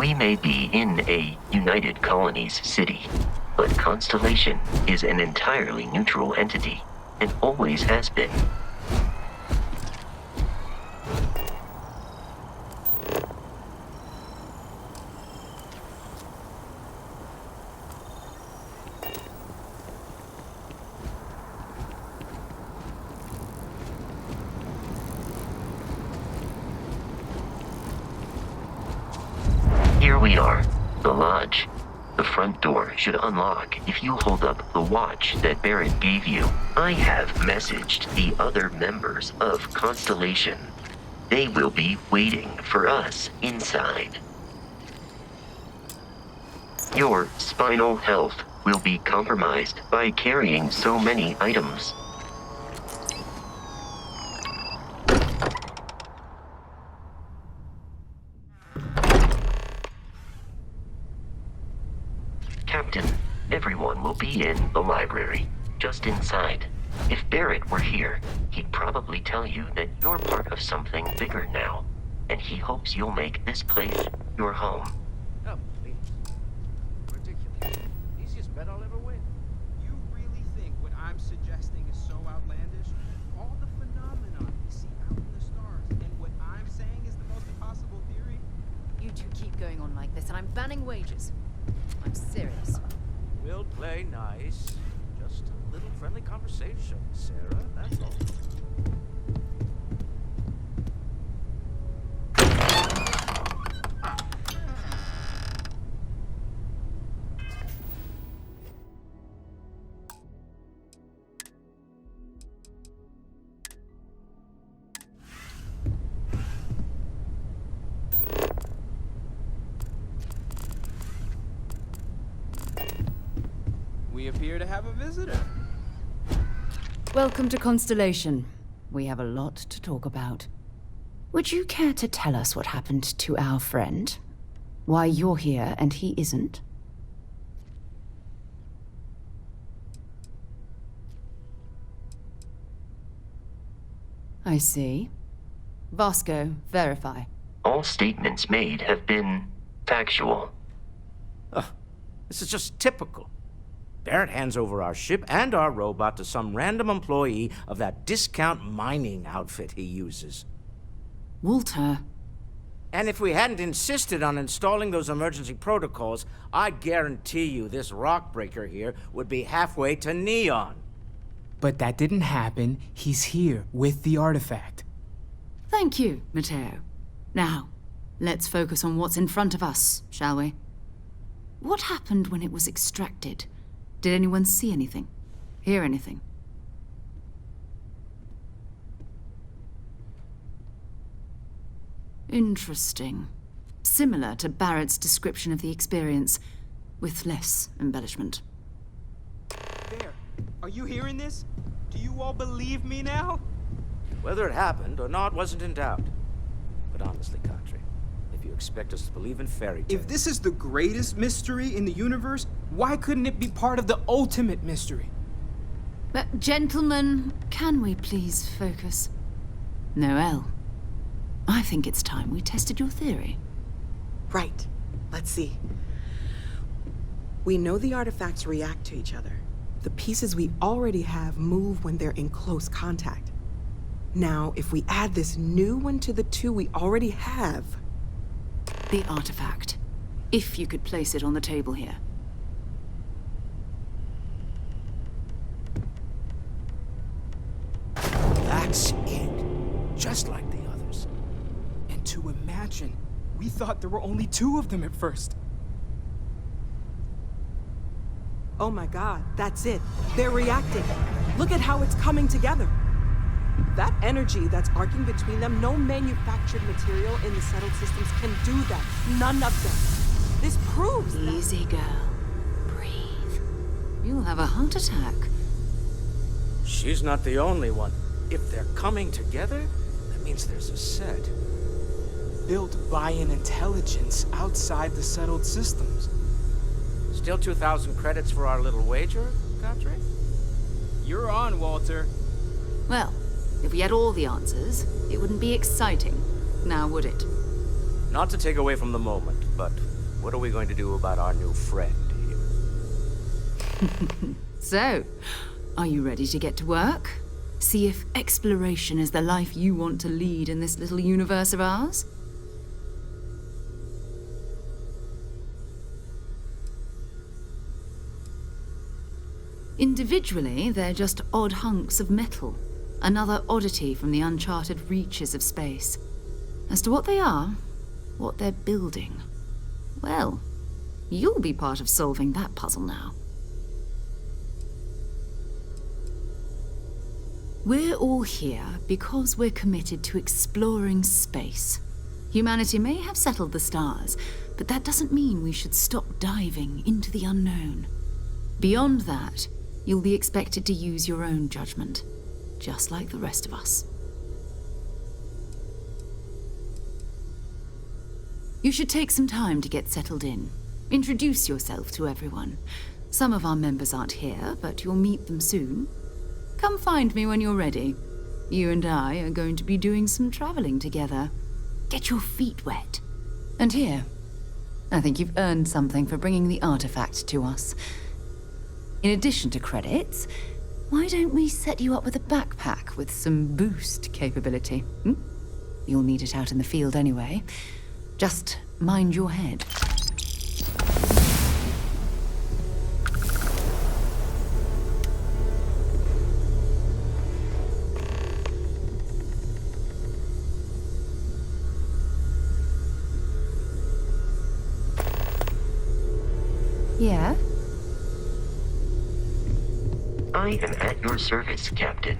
We may be in a United Colonies city, but Constellation is an entirely neutral entity, and always has been. Here we are, the lodge. The front door should unlock if you hold up the watch that Barrett gave you. I have messaged the other members of Constellation. They will be waiting for us inside. Your spinal health will be compromised by carrying so many items. Captain, everyone will be in the library, just inside. If Barrett were here, he'd probably tell you that you're part of something bigger now, and he hopes you'll make this place your home. Oh, please. Ridiculous. Easiest bet I'll ever win. You really think what I'm suggesting is so outlandish? All the phenomena we see out in the stars, and what I'm saying is the most impossible theory? You two keep going on like this, and I'm banning wages. I'm serious. We'll play nice. Just a little friendly conversation, Sarah, that's all. We appear to have a visitor. Welcome to Constellation. We have a lot to talk about. Would you care to tell us what happened to our friend? Why you're here and he isn't? I see. Vasco, verify. All statements made have been factual. Ugh, this is just typical. Barrett hands over our ship and our robot to some random employee of that discount mining outfit he uses. Walter. And if we hadn't insisted on installing those emergency protocols, I guarantee you this rock breaker here would be halfway to Neon. But that didn't happen. He's here with the artifact. Thank you, Matteo. Now, let's focus on what's in front of us, shall we? What happened when it was extracted? Did anyone see anything? Hear anything? Interesting. Similar to Barrett's description of the experience, with less embellishment. There. Are you hearing this? Do you all believe me now? Whether it happened or not wasn't in doubt. But honestly, Country, if you expect us to believe in fairy tales... If this is the greatest mystery in the universe, why couldn't it be part of the ultimate mystery? But, gentlemen, can we please focus? Noel, I think it's time we tested your theory. Right. Let's see. We know the artifacts react to each other. The pieces we already have move when they're in close contact. Now, if we add this new one to the two we already have... The artifact. If you could place it on the table here. That's it. Just like the others. And to imagine, we thought there were only 2 of them at first. Oh my god, that's it. They're reacting. Look at how it's coming together. That energy that's arcing between them, no manufactured material in the settled systems can do that. None of them. This proves that... Easy, girl. Breathe. You'll have a heart attack. She's not the only one. If they're coming together, that means there's a set. Built by an intelligence outside the settled systems. Still 2,000 credits for our little wager, Country? You're on, Walter. Well, if we had all the answers, it wouldn't be exciting, now would it? Not to take away from the moment, but what are we going to do about our new friend here? So, are you ready to get to work? See if exploration is the life you want to lead in this little universe of ours? Individually, they're just odd hunks of metal. Another oddity from the uncharted reaches of space. As to what they are, what they're building, well, you'll be part of solving that puzzle now. We're all here because we're committed to exploring space. Humanity may have settled the stars, but that doesn't mean we should stop diving into the unknown. Beyond that, you'll be expected to use your own judgment, just like the rest of us. You should take some time to get settled in. Introduce yourself to everyone. Some of our members aren't here, but you'll meet them soon. Come find me when you're ready. You and I are going to be doing some traveling together. Get your feet wet. And here, I think you've earned something for bringing the artifact to us. In addition to credits, why don't we set you up with a backpack with some boost capability? You'll need it out in the field anyway. Just mind your head. Yeah? I am at your service, Captain.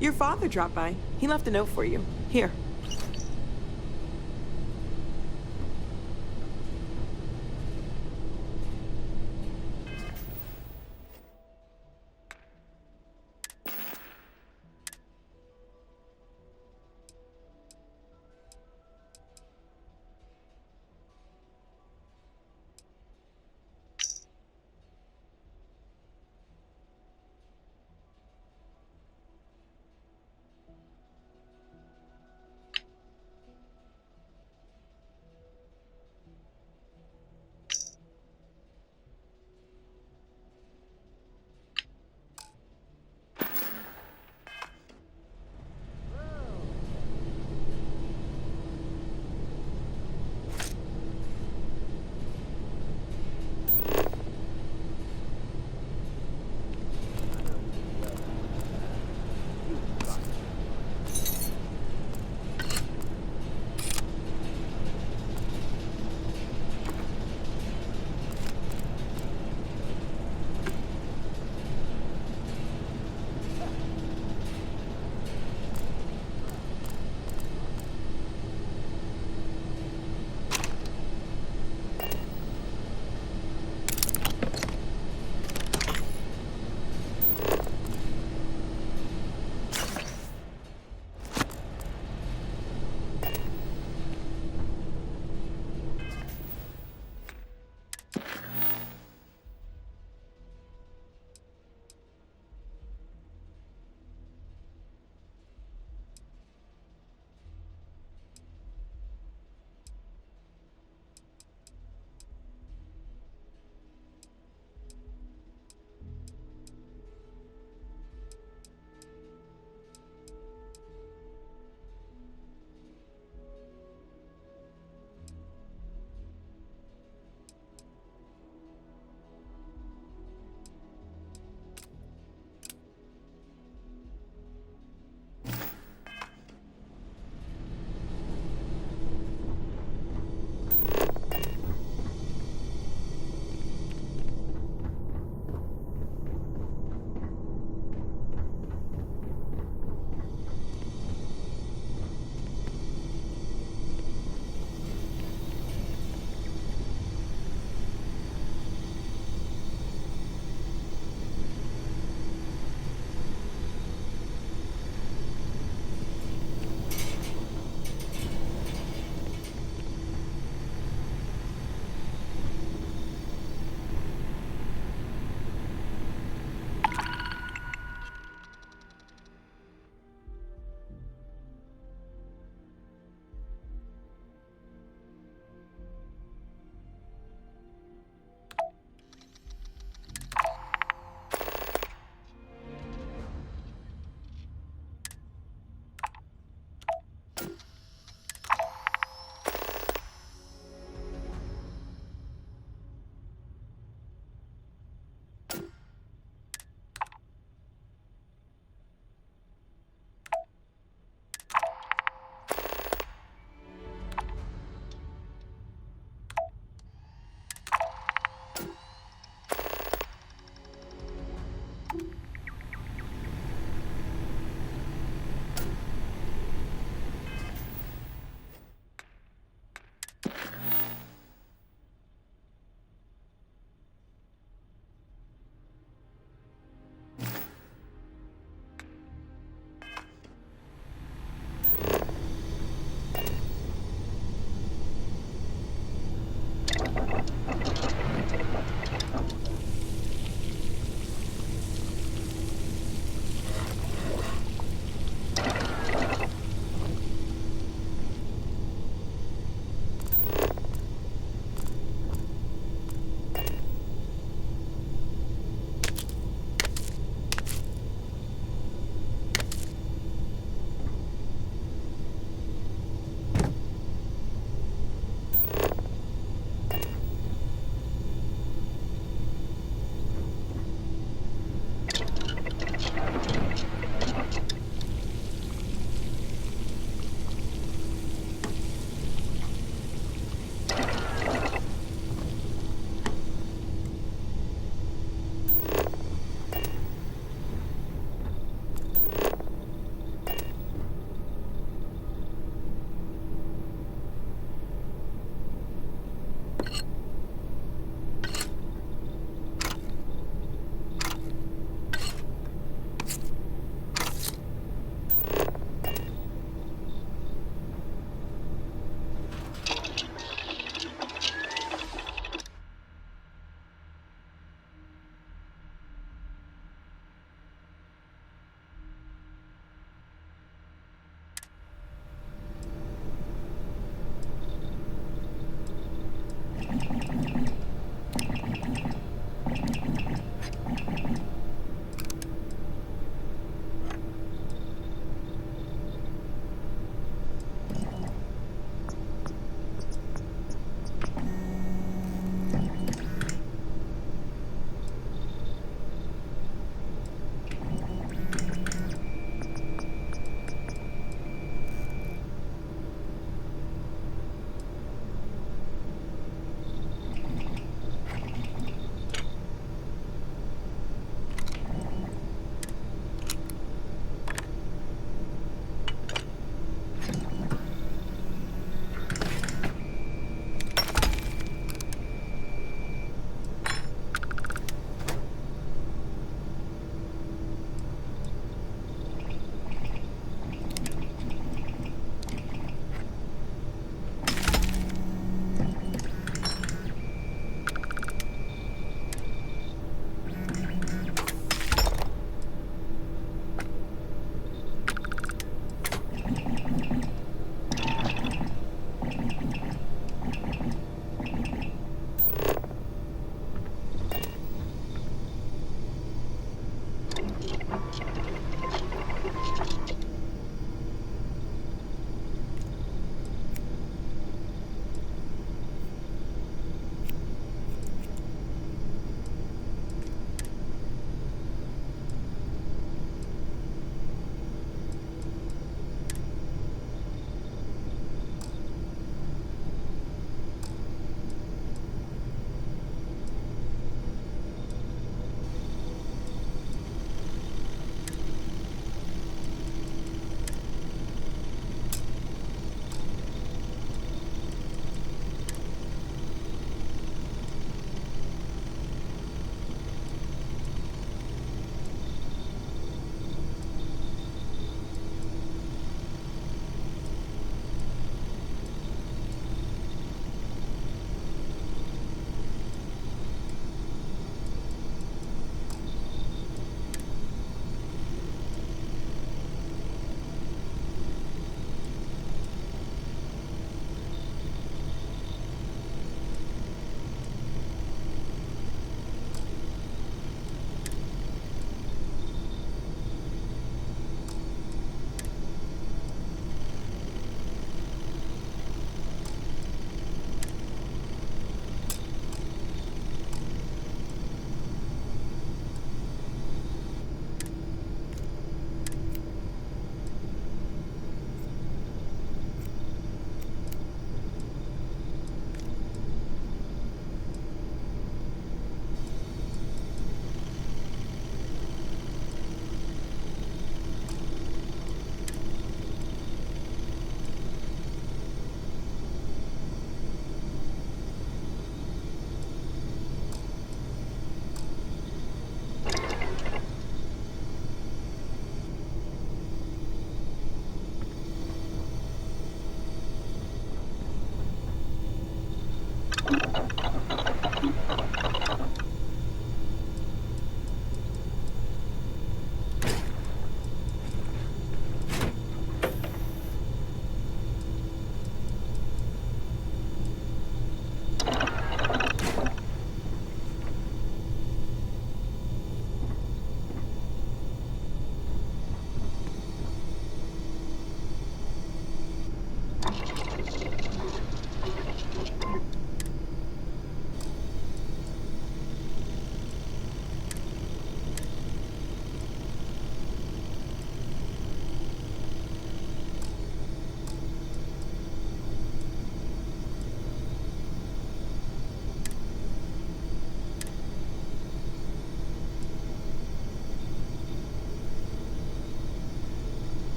Your father dropped by. He left a note for you. Here.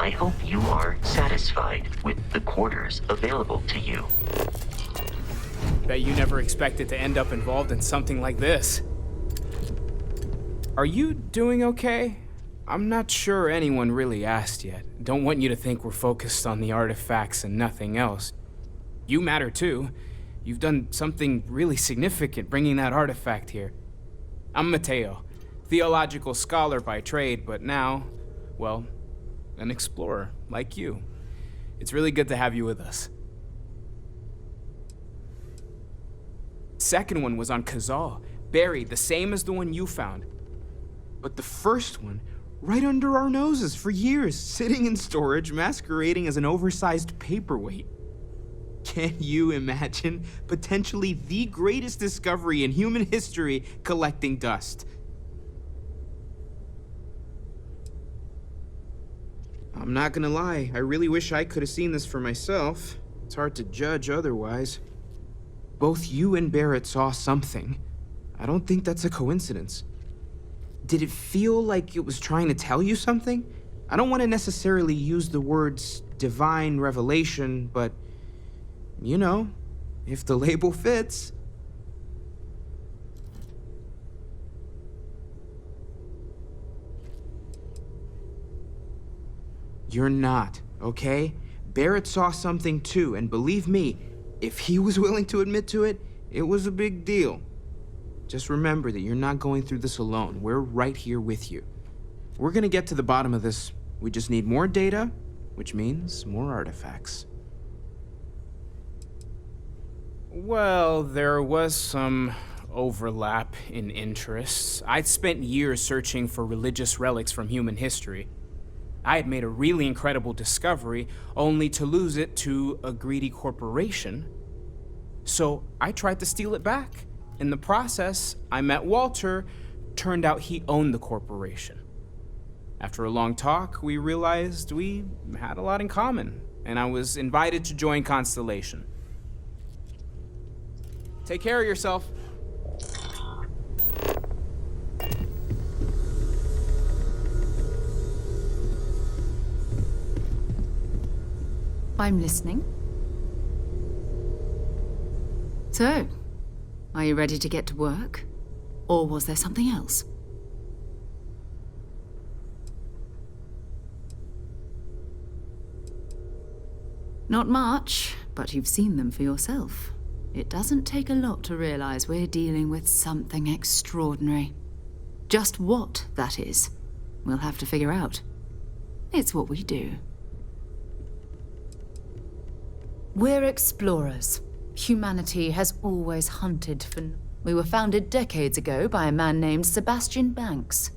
I hope you are satisfied with the quarters available to you. Bet you never expected to end up involved in something like this. Are you doing okay? I'm not sure anyone really asked yet. Don't want you to think we're focused on the artifacts and nothing else. You matter too. You've done something really significant bringing that artifact here. I'm Mateo, theological scholar by trade, but now, well, an explorer like you. It's really good to have you with us. Second one was on Kazal, buried the same as the one you found. But the first one, right under our noses for years, sitting in storage, masquerading as an oversized paperweight. Can you imagine potentially the greatest discovery in human history collecting dust? I'm not gonna lie, I really wish I could have seen this for myself. It's hard to judge otherwise. Both you and Barrett saw something. I don't think that's a coincidence. Did it feel like it was trying to tell you something? I don't want to necessarily use the words divine revelation, but, you know, if the label fits. You're not, okay? Barrett saw something too, and believe me, if he was willing to admit to it, it was a big deal. Just remember that you're not going through this alone. We're right here with you. We're gonna get to the bottom of this. We just need more data, which means more artifacts. Well, there was some overlap in interests. I'd spent years searching for religious relics from human history. I had made a really incredible discovery, only to lose it to a greedy corporation. So I tried to steal it back. In the process, I met Walter. Turned out he owned the corporation. After a long talk, we realized we had a lot in common, and I was invited to join Constellation. Take care of yourself. I'm listening. So, are you ready to get to work? Or was there something else? Not much, but you've seen them for yourself. It doesn't take a lot to realize we're dealing with something extraordinary. Just what that is, we'll have to figure out. It's what we do. We're explorers. Humanity has always hunted for... We were founded decades ago by a man named Sebastian Banks.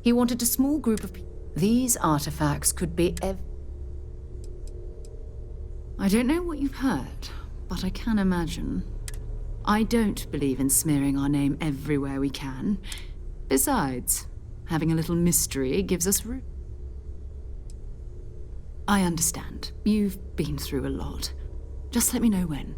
He wanted a small group of people. These artifacts could be I don't know what you've heard, but I can imagine. I don't believe in smearing our name everywhere we can. Besides, having a little mystery gives us room. I understand. You've been through a lot. Just let me know when.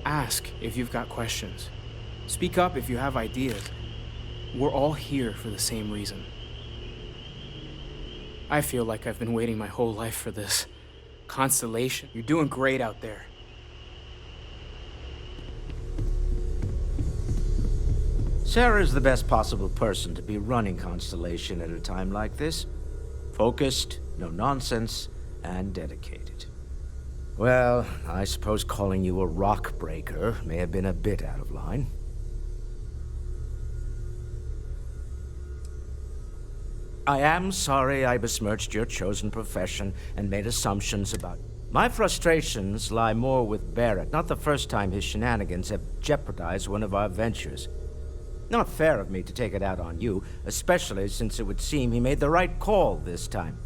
Ask if you've got questions. Speak up if you have ideas. We're all here for the same reason. I feel like I've been waiting my whole life for this. Constellation, you're doing great out there. Sarah's the best possible person to be running Constellation at a time like this. Focused, no nonsense, and dedicated. Well, I suppose calling you a rock breaker may have been a bit out of line. I am sorry I besmirched your chosen profession and made assumptions about... My frustrations lie more with Barrett, not the first time his shenanigans have jeopardized one of our ventures. Not fair of me to take it out on you, especially since it would seem he made the right call this time.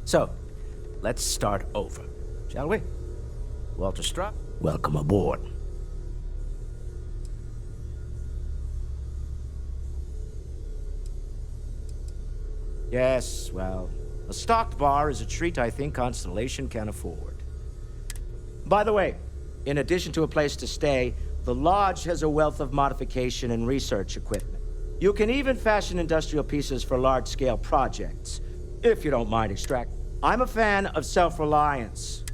So, let's start over, shall we? Walter Stroud, welcome aboard. Yes, well, a stocked bar is a treat I think Constellation can afford. By the way, in addition to a place to stay, the Lodge has a wealth of modification and research equipment. You can even fashion industrial pieces for large-scale projects, if you don't mind extract. I'm a fan of self-reliance.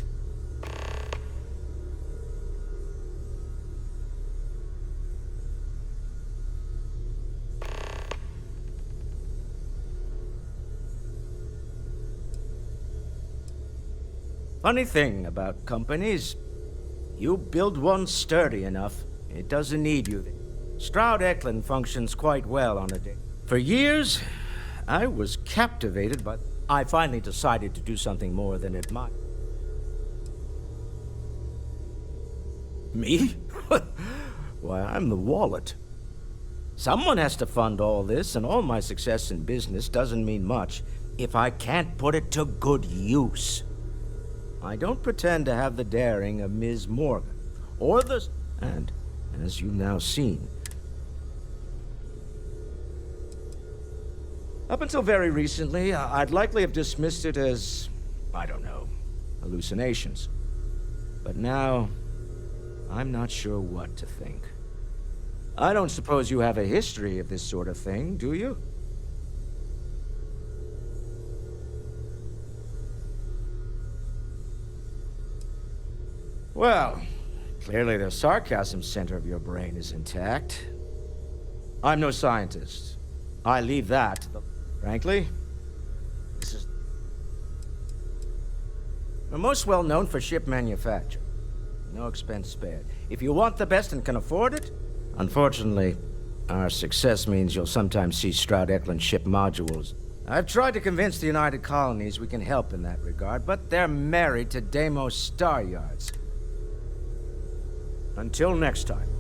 Funny thing about companies, you build one sturdy enough, it doesn't need you. Stroud Eklund functions quite well on a day. For years, I was captivated, but I finally decided to do something more than admire. Me? Why, I'm the wallet. Someone has to fund all this, and all my success in business doesn't mean much if I can't put it to good use. I don't pretend to have the daring of Ms. Morgan, or the... And, as you've now seen, up until very recently, I'd likely have dismissed it as, I don't know, hallucinations. But now, I'm not sure what to think. I don't suppose you have a history of this sort of thing, do you? Well, clearly the sarcasm center of your brain is intact. I'm no scientist. I leave that to the... Frankly, this is... We're most well known for ship manufacture. No expense spared. If you want the best and can afford it, unfortunately, our success means you'll sometimes see Stroud Eklund ship modules. I've tried to convince the United Colonies we can help in that regard, but they're married to Deimos Star Yards. Until next time.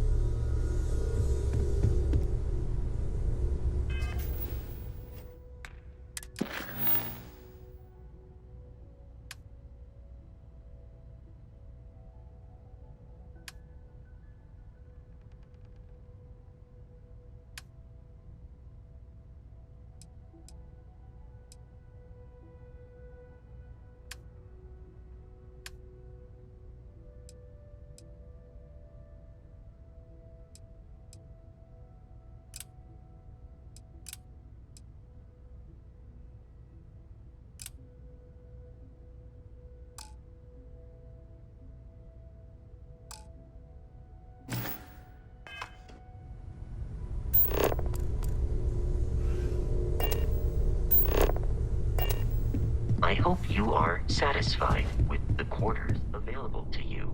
I hope you are satisfied with the quarters available to you.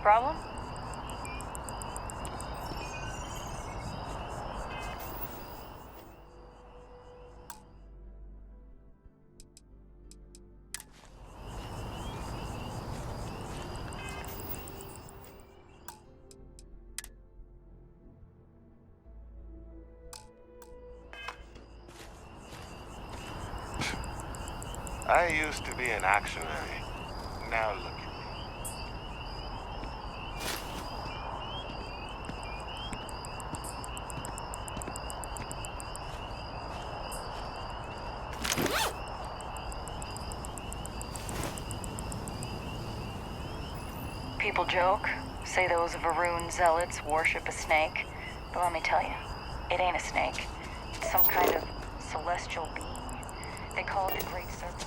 problem? I used to be an actuary. Now look at me. People joke, say those Varun zealots worship a snake, but let me tell you, it ain't a snake. It's some kind of celestial being. They call it the Great Serpent.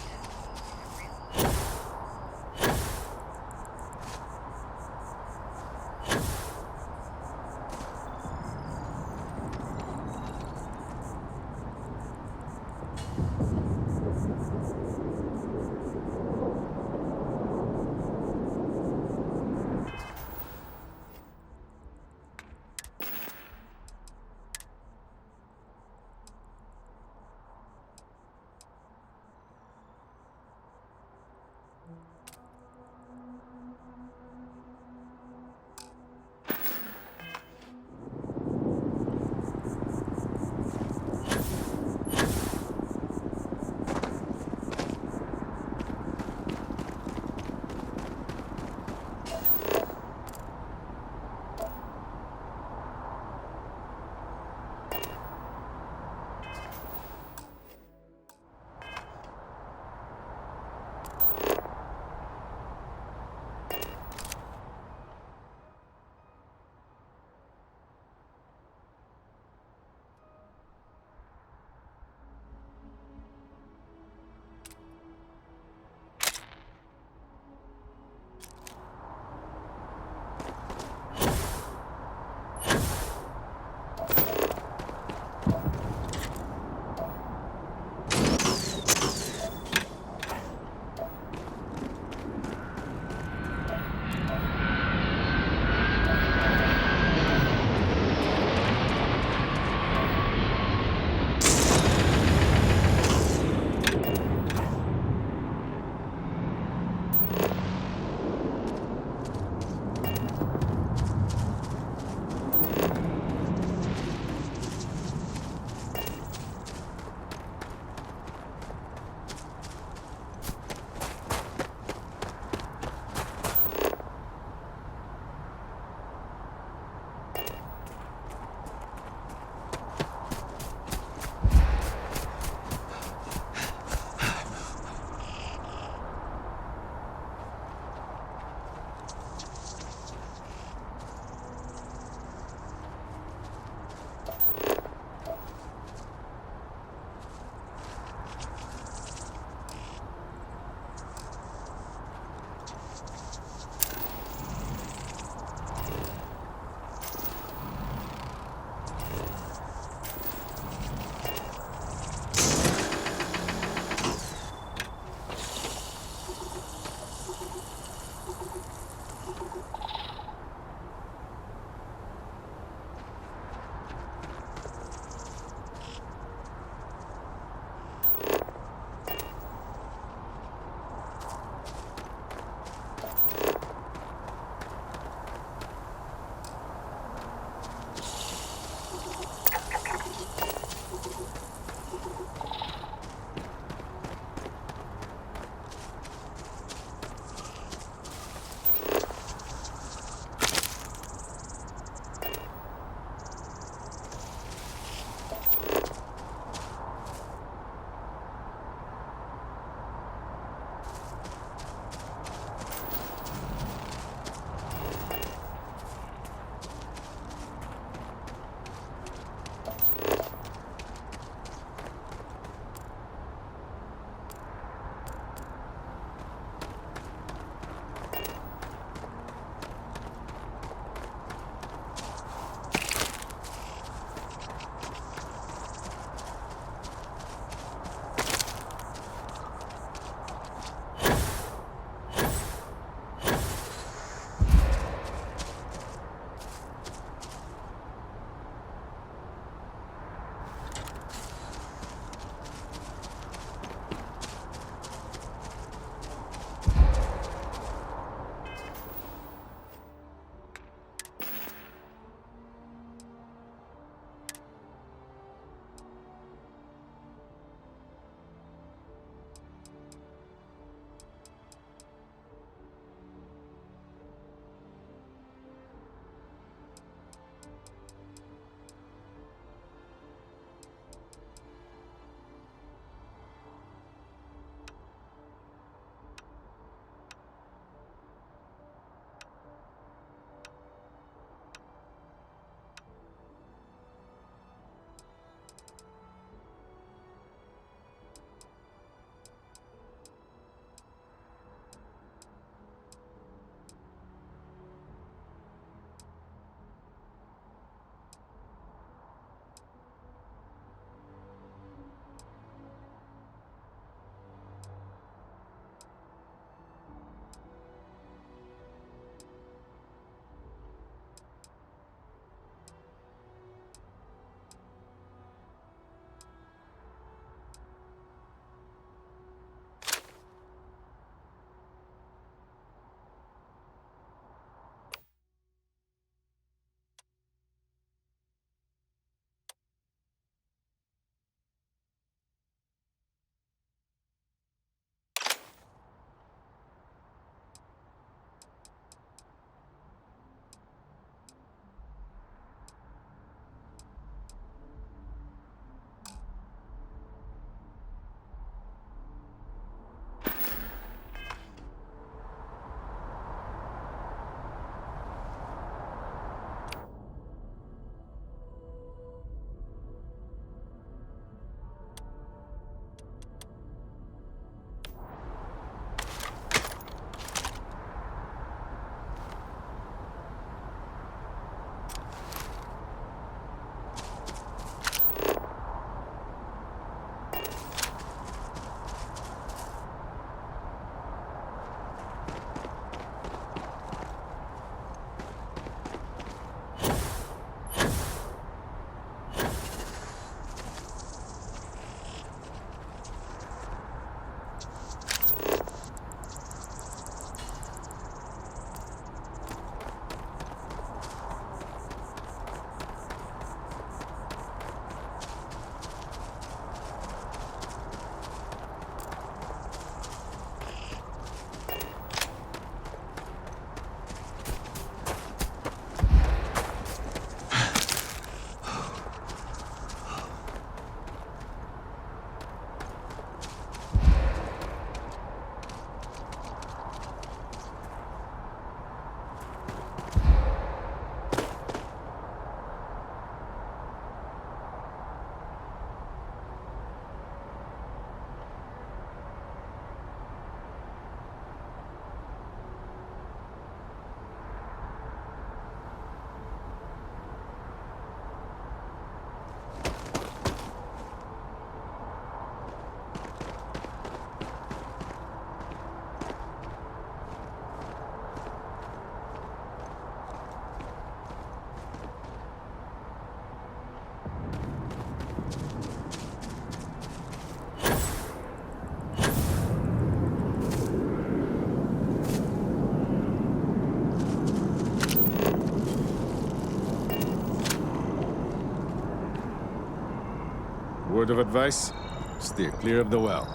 word of advice? Steer clear of the well.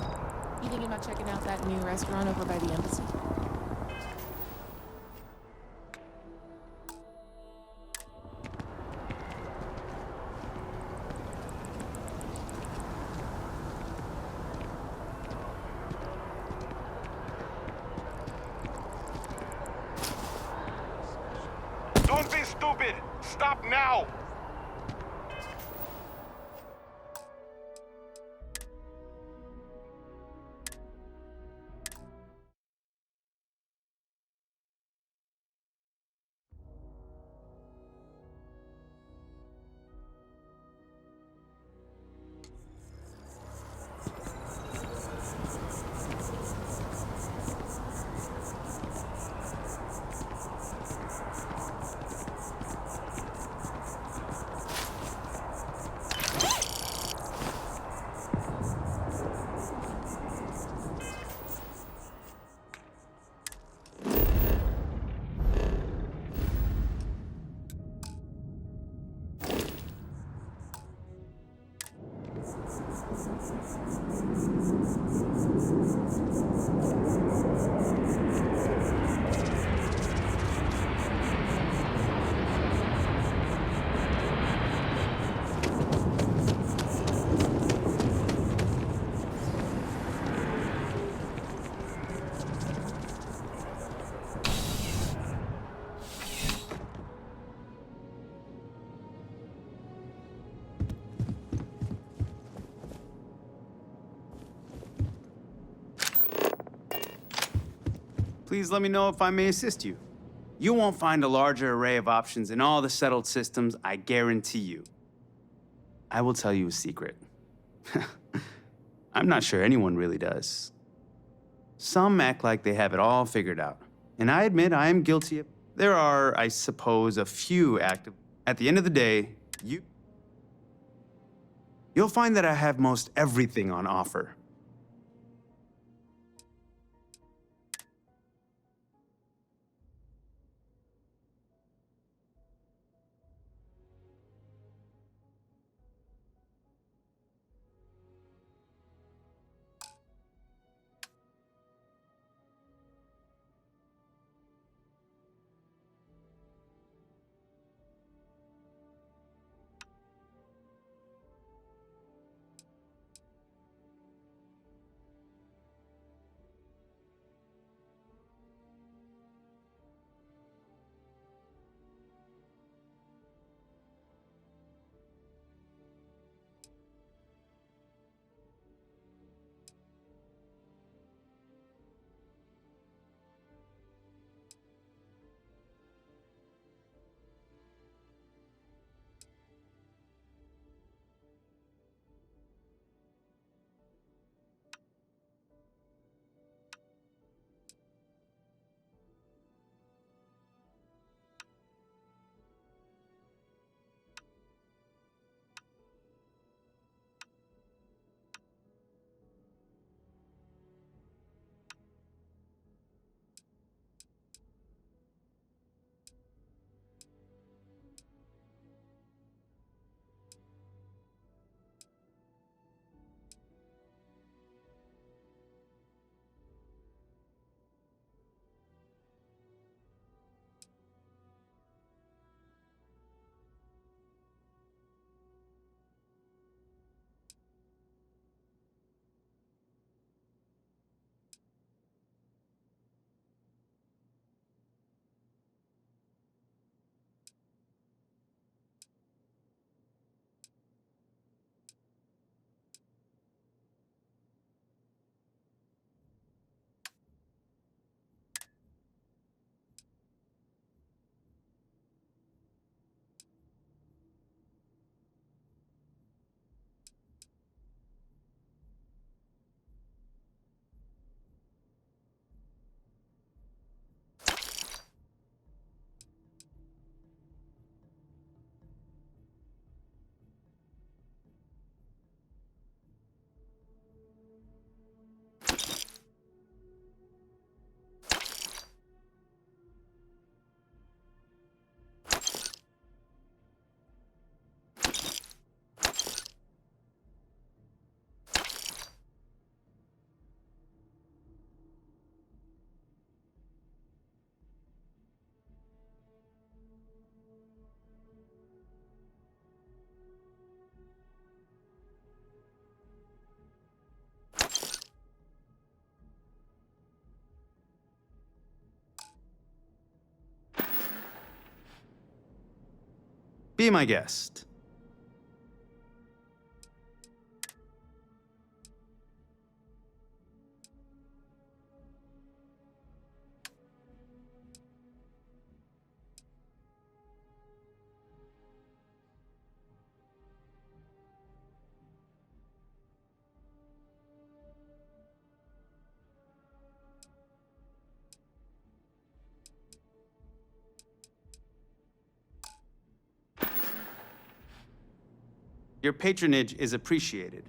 You thinking about checking out that new restaurant over by the embassy? Don't be stupid! Stop now! Please let me know if I may assist you. You won't find a larger array of options in all the settled systems, I guarantee you. I will tell you a secret. I'm not sure anyone really does. Some act like they have it all figured out, and I admit I am guilty of. There are, I suppose, a few active. At the end of the day, you'll find that I have most everything on offer. Be my guest. Your patronage is appreciated.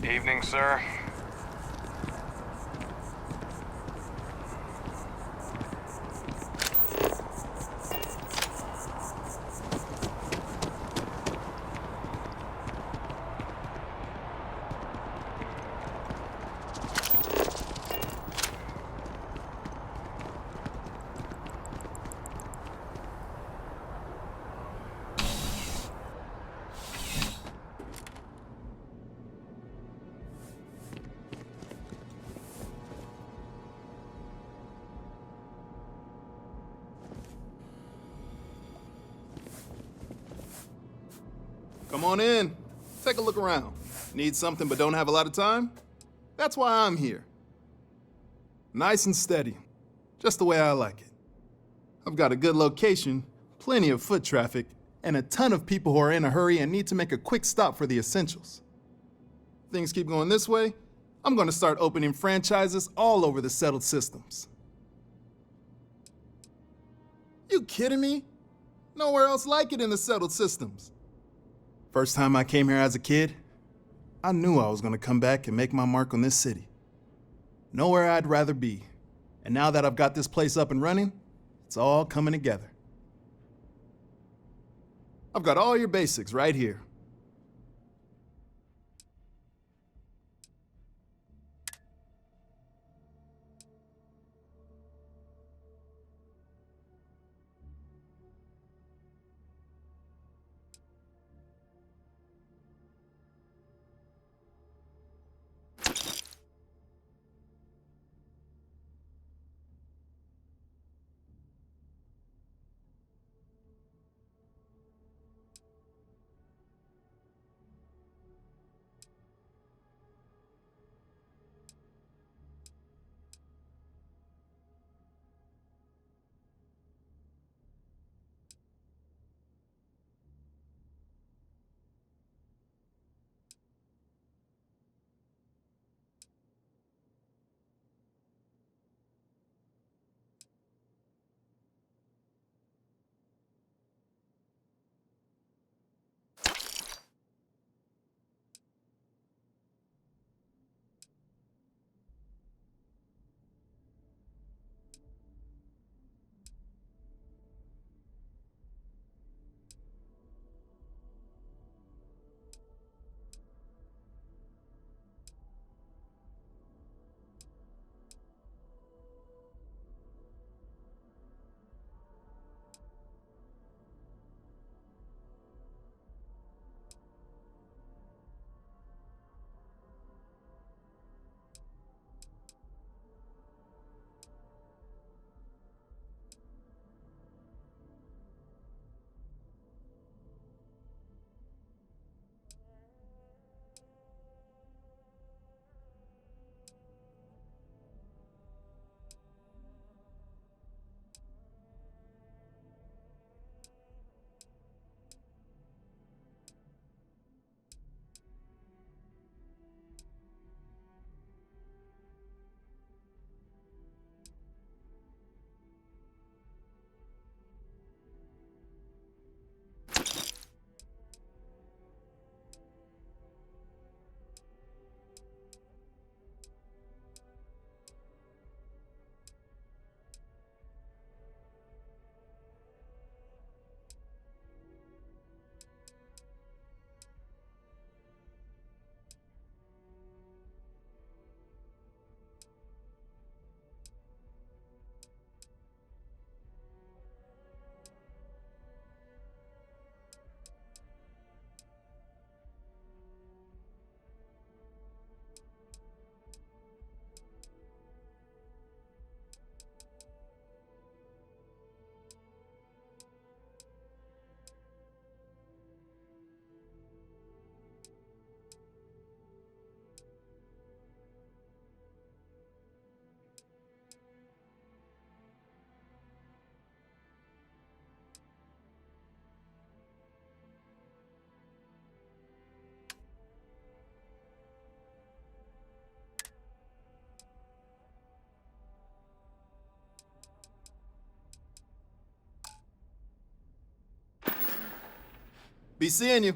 Evening, sir. Come on in. Take a look around. Need something but don't have a lot of time? That's why I'm here. Nice and steady. Just the way I like it. I've got a good location, plenty of foot traffic, and a ton of people who are in a hurry and need to make a quick stop for the essentials. If things keep going this way, I'm going to start opening franchises all over the settled systems. You kidding me? Nowhere else like it in the settled systems. First time I came here as a kid, I knew I was going to come back and make my mark on this city. Nowhere I'd rather be. And now that I've got this place up and running, it's all coming together. I've got all your basics right here. Be seeing you.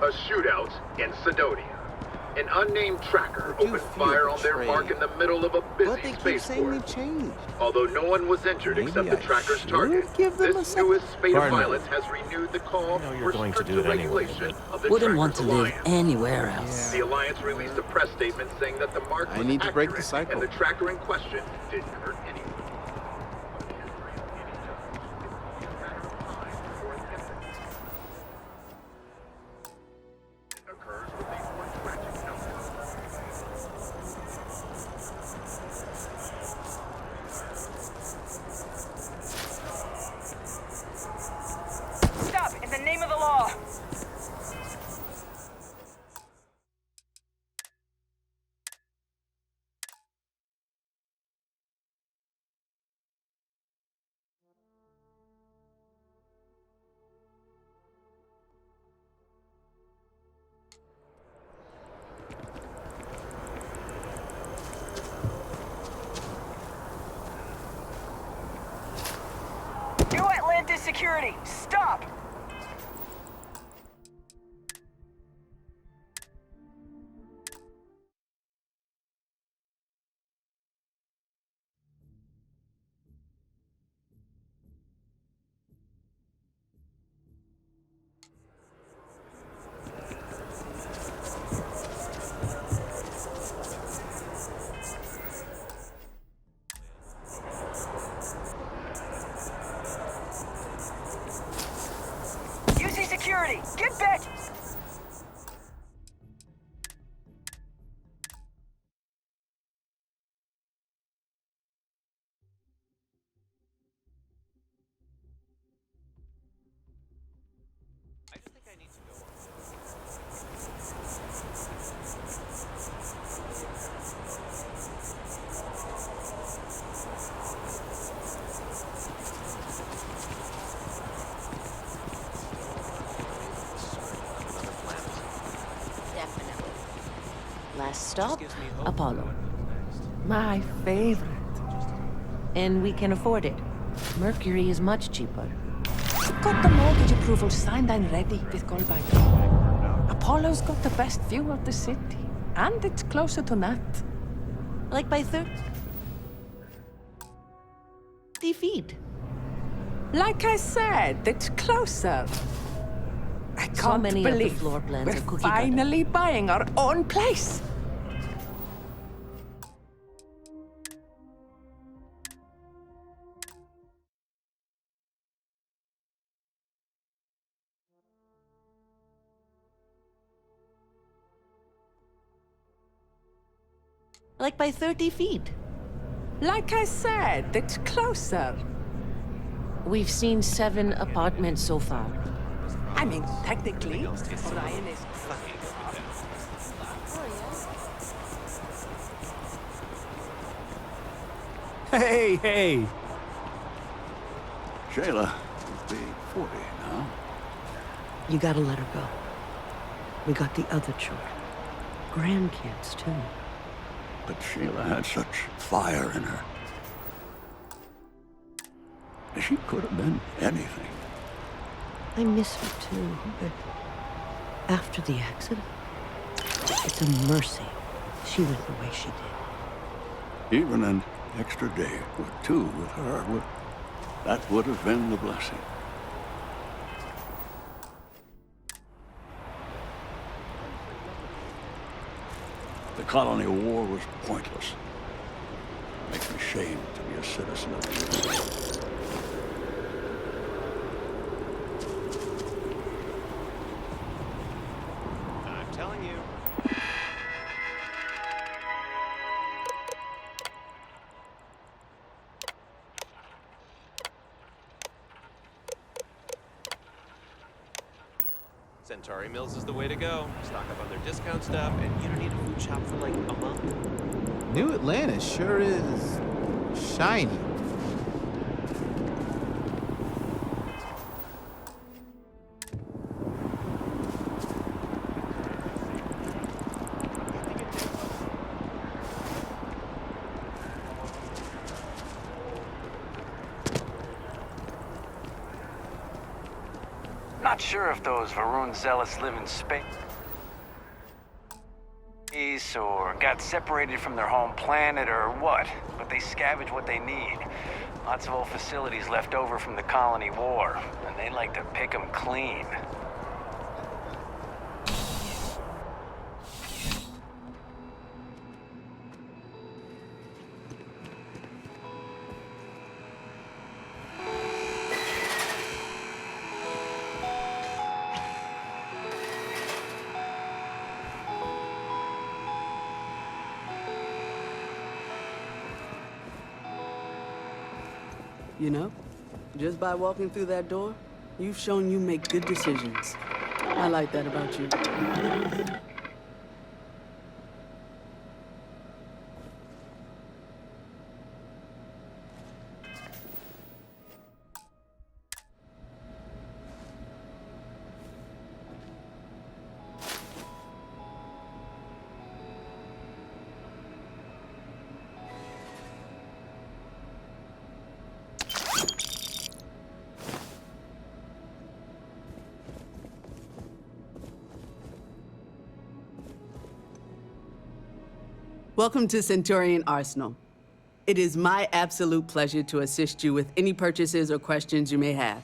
A shootout in Sidonia. An unnamed tracker opened fire on their mark in the middle of a busy spaceport. Although no one was injured except the tracker's target, this newest spate of violence has renewed the call for stricter regulation of the Wouldn't want to Tracker's live Alliance. anywhere else. The Alliance released a press statement saying that the mark was accurate and the tracker in question didn't hurt anyone. Stop, in the name of the law! is security. Stop! UC security, get back! Definitely. Last stop, Apollo. My favorite. And we can afford it. Mercury is much cheaper. Got the mortgage approval signed and ready with Goldbank. Apollo's got the best view of the city, and it's closer to Nat. Like by 30 feet. Like I said, it's closer. I So can't many of the believe floor plans we're are cookie cutter. finally buying our own place. Like by 30 feet. Like I said, it's closer. We've seen 7 apartments so far. I mean, technically, Orion is... Hey, hey! Shayla will be 40 now. You gotta let her go. We got the other children. Grandkids, too. But Shayla had such fire in her. She could have been anything. I miss her, too, but after the accident, it's a mercy she went the way she did. Even an extra day or 2 with her, that would have been the blessing. The colony war was pointless. Makes me ashamed to be a citizen of the Union. I'm telling you. Centauri Mills is the way to go. Stock up on their discount stuff, and you don't need a food shop for like a month. New Atlantis sure is shiny. Not sure if those Varun zealots live in space or got separated from their home planet or what, but they scavenge what they need. Lots of old facilities left over from the colony war, and they like to pick them clean. You know, just by walking through that door, you've shown you make good decisions. I like that about you. Welcome to Centurion Arsenal. It is my absolute pleasure to assist you with any purchases or questions you may have.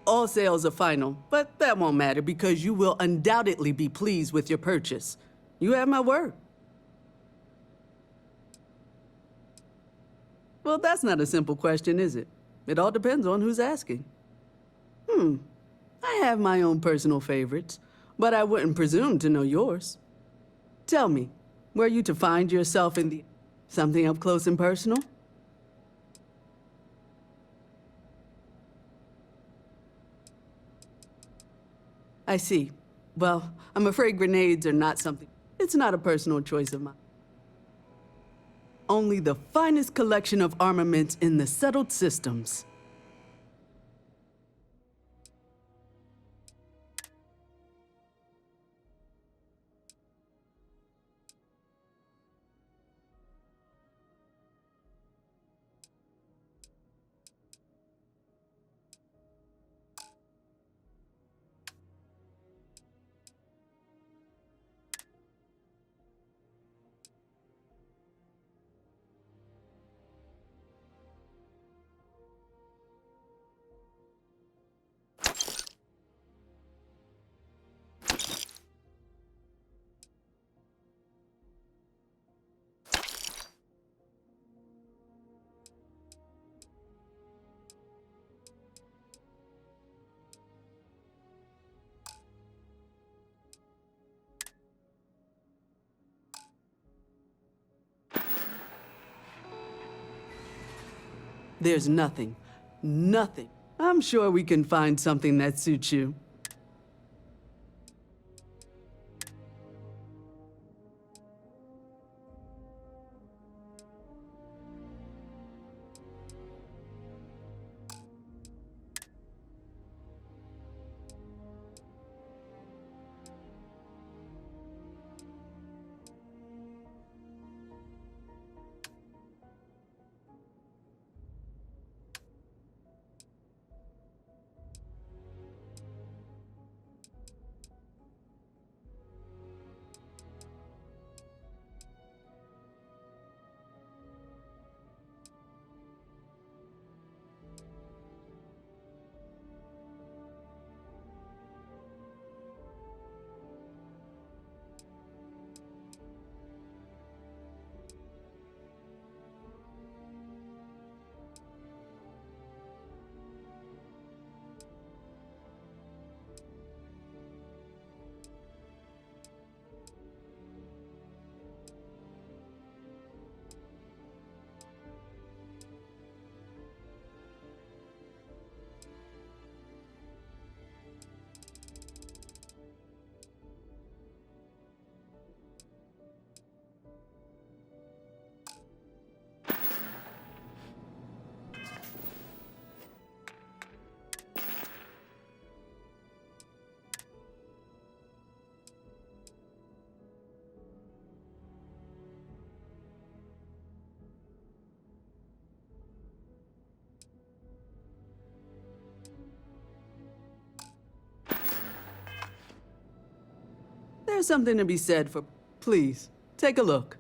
All sales are final, but that won't matter because you will undoubtedly be pleased with your purchase. You have my word. Well, that's not a simple question, is it? It all depends on who's asking. I have my own personal favorites, but I wouldn't presume to know yours. Tell me, were you to find yourself in the... something up close and personal? I see. Well, I'm afraid grenades are not something... It's not a personal choice of mine. Only the finest collection of armaments in the settled systems. There's nothing. Nothing. I'm sure we can find something that suits you. There's something to be said for... Please, take a look.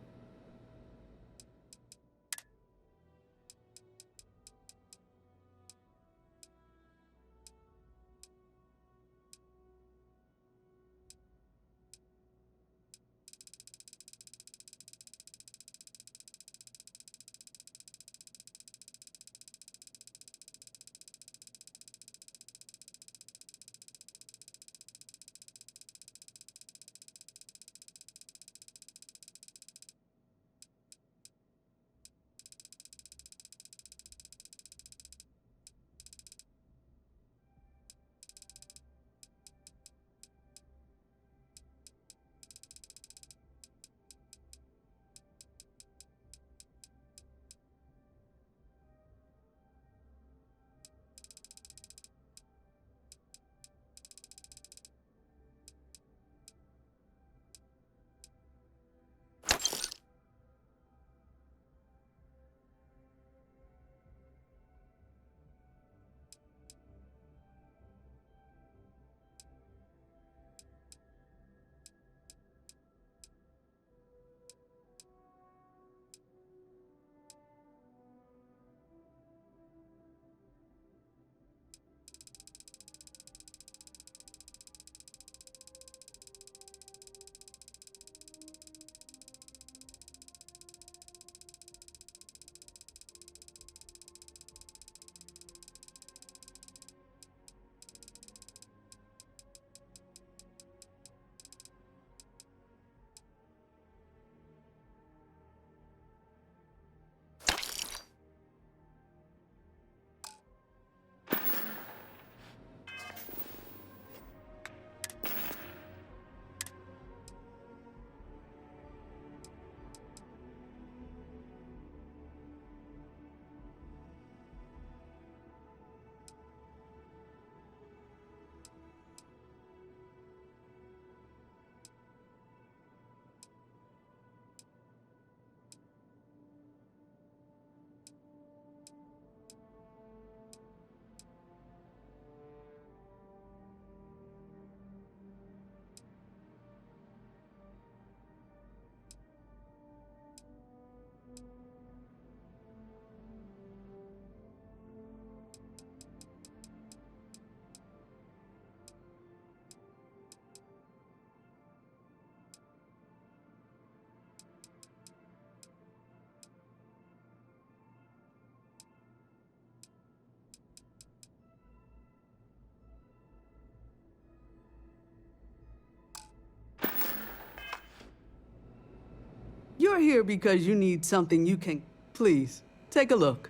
You're here because you need something you can... Please, take a look.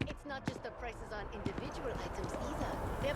It's not just the prices on individual items either. They're...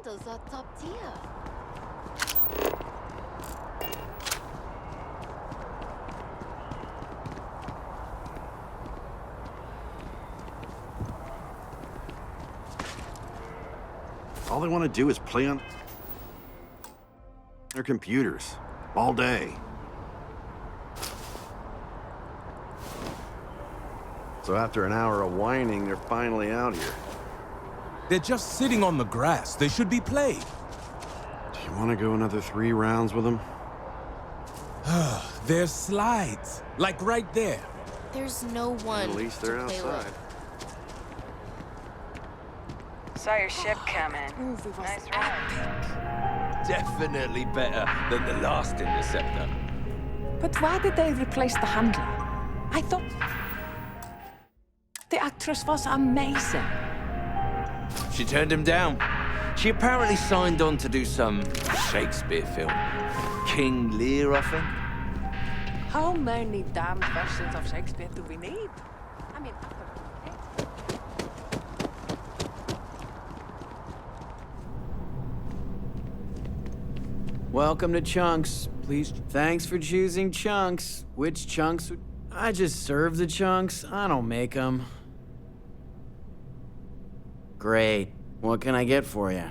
Bundles are top tier. All they want to do is play on their computers all day. So after an hour of whining, they're finally out here. They're just sitting on the grass. They should be playing. Do you want to go another 3 rounds with them? There's slides, like right there. There's no one At least they're to play outside. with. Saw your ship coming. Nice ride. Definitely better than the last interceptor. But why did they replace the handler? I thought the actress was amazing. She turned him down. She apparently signed on to do some Shakespeare film. King Lear, I think. How many damned versions of Shakespeare do we need? I mean, Welcome to Chunks. Please. Thanks for choosing Chunks. Which Chunks would... I just serve the Chunks. I don't make them. Great. What can I get for you?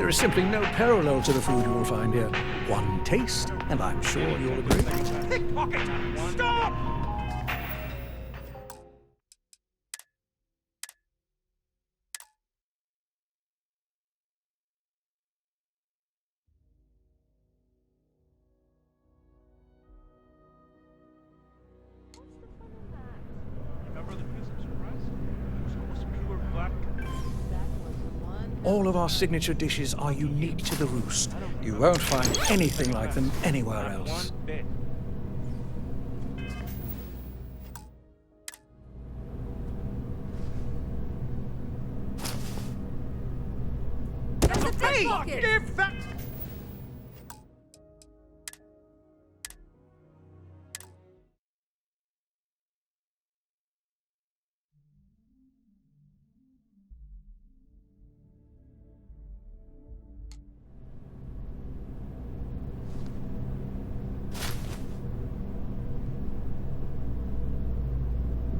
There is simply no parallel to the food you will find here. One taste, and I'm sure you'll agree. Pickpocket! Stop! All of our signature dishes are unique to the Roost. You won't find anything like them anywhere else. Give that...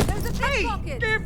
There's a pickpocket! Give...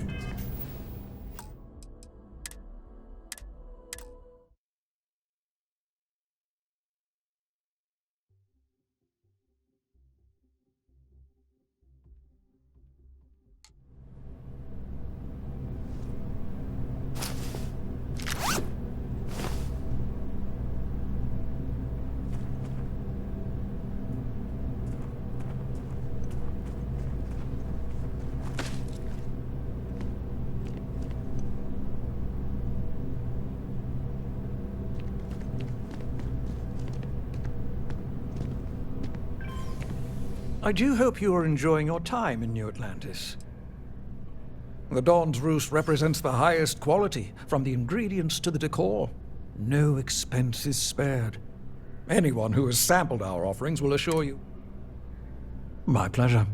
I do hope you are enjoying your time in New Atlantis. The Dawn's Roost represents the highest quality, from the ingredients to the decor. No expense is spared. Anyone who has sampled our offerings will assure you. My pleasure.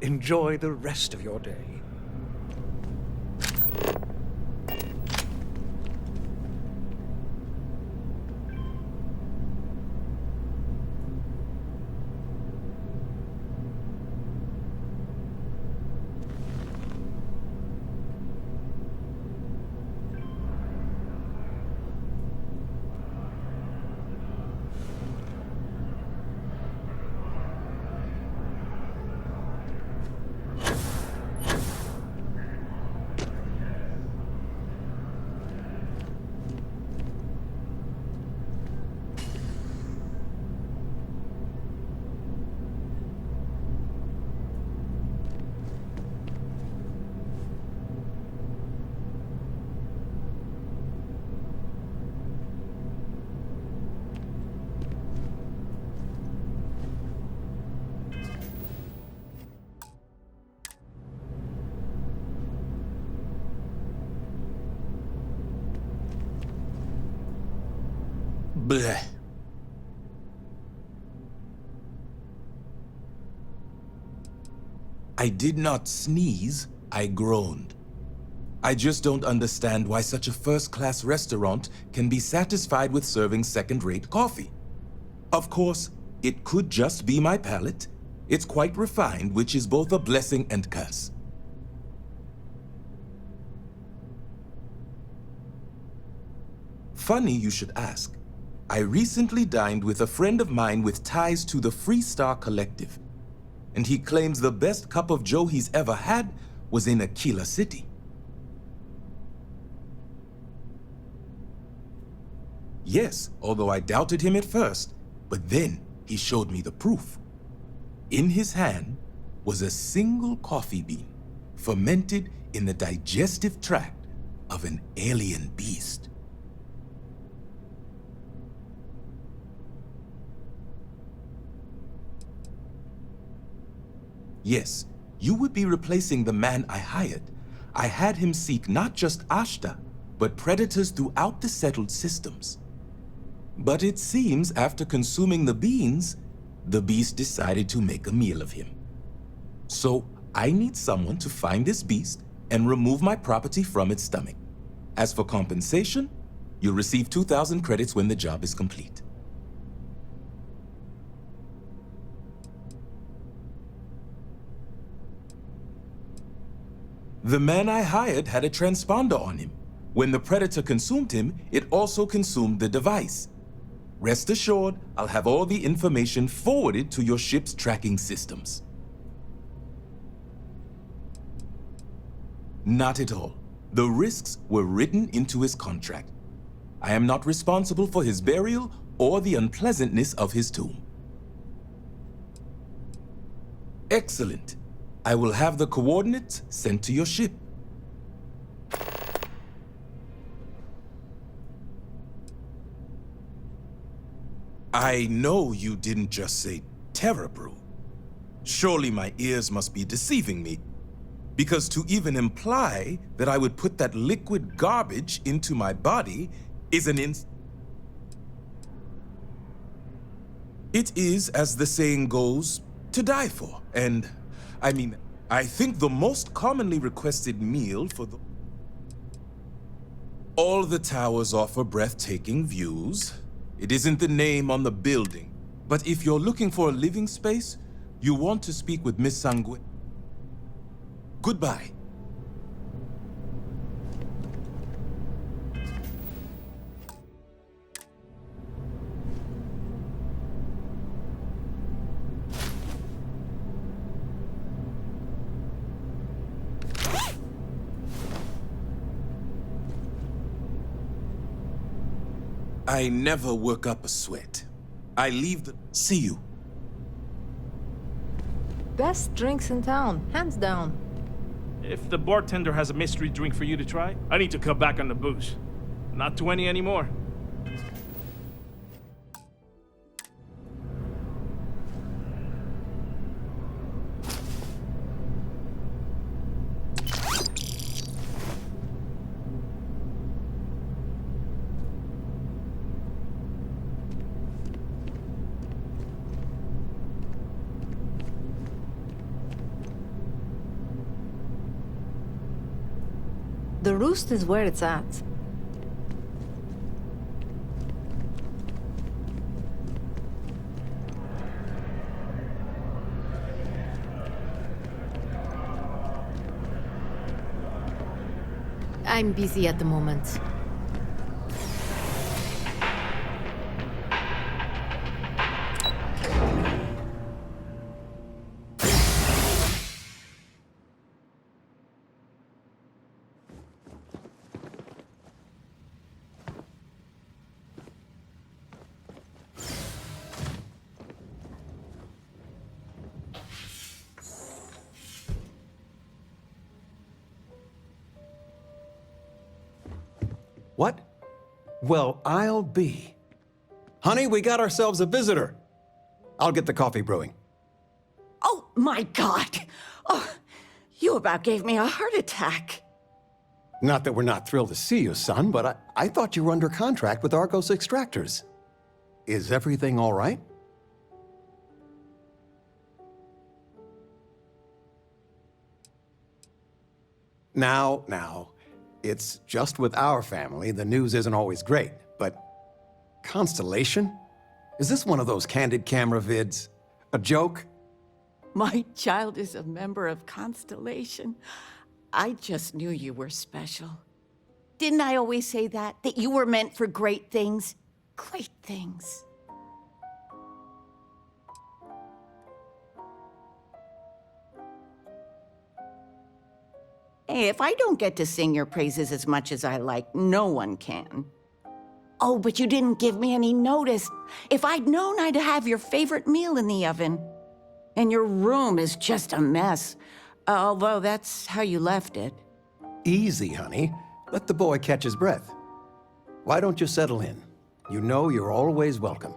Enjoy the rest of your day. Bleh. I did not sneeze, I groaned. I just don't understand why such a first-class restaurant can be satisfied with serving second-rate coffee. Of course, it could just be my palate. It's quite refined, which is both a blessing and curse. Funny you should ask. I recently dined with a friend of mine with ties to the Freestar Collective. and he claims the best cup of joe he's ever had was in Aquila City. Yes, although I doubted him at first, but then he showed me the proof. In his hand was a single coffee bean, fermented in the digestive tract of an alien beast. Yes, you would be replacing the man I hired. I had him seek not just Ashta, but predators throughout the settled systems. But it seems after consuming the beans, the beast decided to make a meal of him. So I need someone to find this beast and remove my property from its stomach. As for compensation, you'll receive 2,000 credits when the job is complete. The man I hired had a transponder on him. When the predator consumed him, it also consumed the device. Rest assured, I'll have all the information forwarded to your ship's tracking systems. Not at all. The risks were written into his contract. I am not responsible for his burial or the unpleasantness of his tomb. Excellent. I will have the coordinates sent to your ship. I know you didn't just say Terra Brew. Surely my ears must be deceiving me, because to even imply that I would put that liquid garbage into my body is an It is, as the saying goes, to die for. And, I think the most commonly requested meal for the... All the towers offer breathtaking views. It isn't the name on the building. But if you're looking for a living space, you want to speak with Miss Sangue. Goodbye. I never work up a sweat. I leave the... See you. Best drinks in town, hands down. If the bartender has a mystery drink for you to try, I need to cut back on the booze. Not 20 anymore. The roost is where it's at. I'm busy at the moment. What? Well, I'll be. Honey, we got ourselves a visitor. I'll get the coffee brewing. Oh, my God. Oh, you about gave me a heart attack. Not that we're not thrilled to see you, son, but I thought you were under contract with Argos Extractors. Is everything all right? Now. It's just with our family, the news isn't always great, but Constellation? Is this one of those candid camera vids? A joke? My child is a member of Constellation. I just knew you were special. Didn't I always say that? That you were meant for great things? Great things. Hey, if I don't get to sing your praises as much as I like, no one can. Oh, but you didn't give me any notice. If I'd known, I'd have your favorite meal in the oven. And your room is just a mess. Although that's how you left it. Easy, honey. Let the boy catch his breath. Why don't you settle in? You know you're always welcome.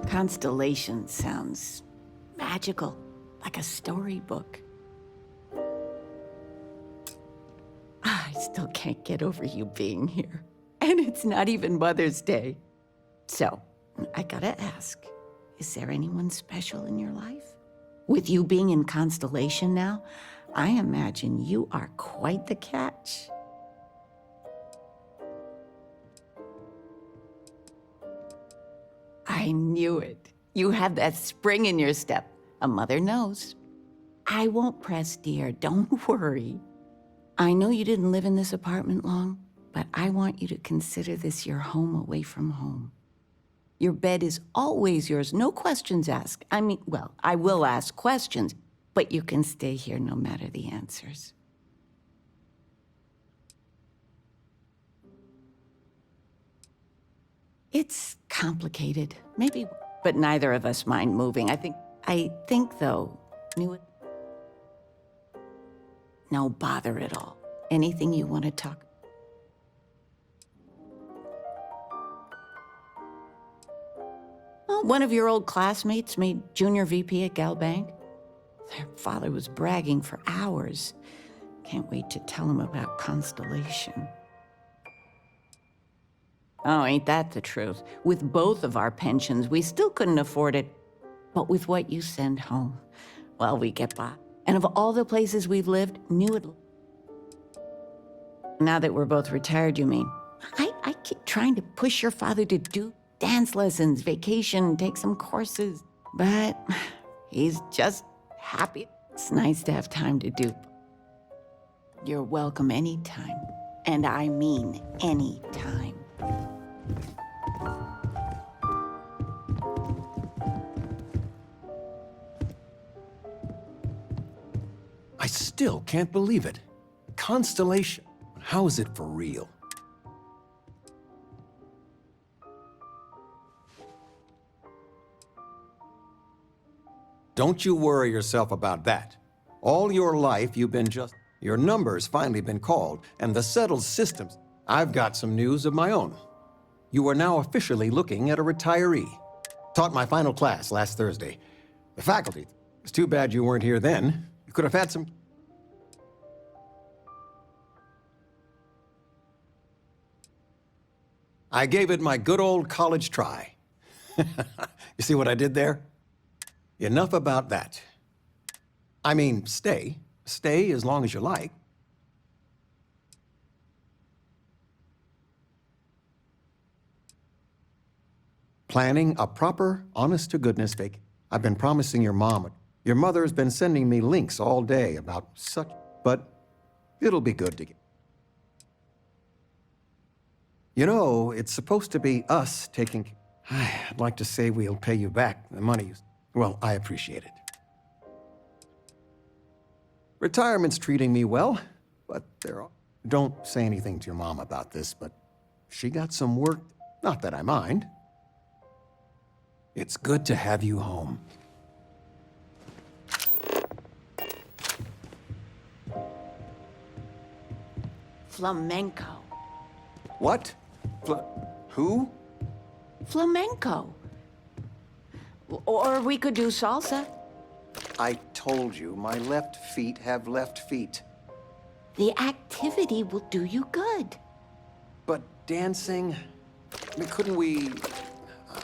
Constellation sounds magical, like a storybook. I still can't get over you being here. And it's not even Mother's Day. So, I gotta ask, is there anyone special in your life? With you being in Constellation now, I imagine you are quite the catch. I knew it. You have that spring in your step. A mother knows. I won't press, dear. Don't worry. I know you didn't live in this apartment long, but I want you to consider this your home away from home. Your bed is always yours, no questions asked. I mean, well, I will ask questions, but you can stay here no matter the answers. It's complicated, maybe, but neither of us mind moving. I think though, knew it. No bother at all. Anything you want to talk? Well, one of your old classmates made junior VP at Gal Bank. Their father was bragging for hours. Can't wait to tell him about Constellation. Oh, ain't that the truth? With both of our pensions, we still couldn't afford it. But with what you send home, well, we get by. And of all the places we've lived, knew it. Now that we're both retired, you mean? I keep trying to push your father to do dance lessons, vacation, take some courses. But he's just happy. It's nice to have time to do. You're welcome anytime. And I mean anytime. I still can't believe it. Constellation. How is it for real? Don't you worry yourself about that. All your life, you've been just... Your number's finally been called, and the settled systems... I've got some news of my own. You are now officially looking at a retiree. Taught my final class last Thursday. The faculty... It's too bad you weren't here then. You could have had some... I gave it my good old college try. You see what I did there? Enough about that. I mean, stay. Stay as long as you like. Planning a proper, honest-to-goodness vacation. I've been promising your mom. Your mother's been sending me links all day about such... But it'll be good to get... You know, it's supposed to be us taking... I'd like to say we'll pay you back the money you... Well, I appreciate it. Retirement's treating me well, but there are... Don't say anything to your mom about this, but she got some work. Not that I mind. It's good to have you home. Flamenco. What? Who? Flamenco. Or we could do salsa. I told you, my left feet have left feet. The activity will do you good. But dancing? I mean, couldn't we,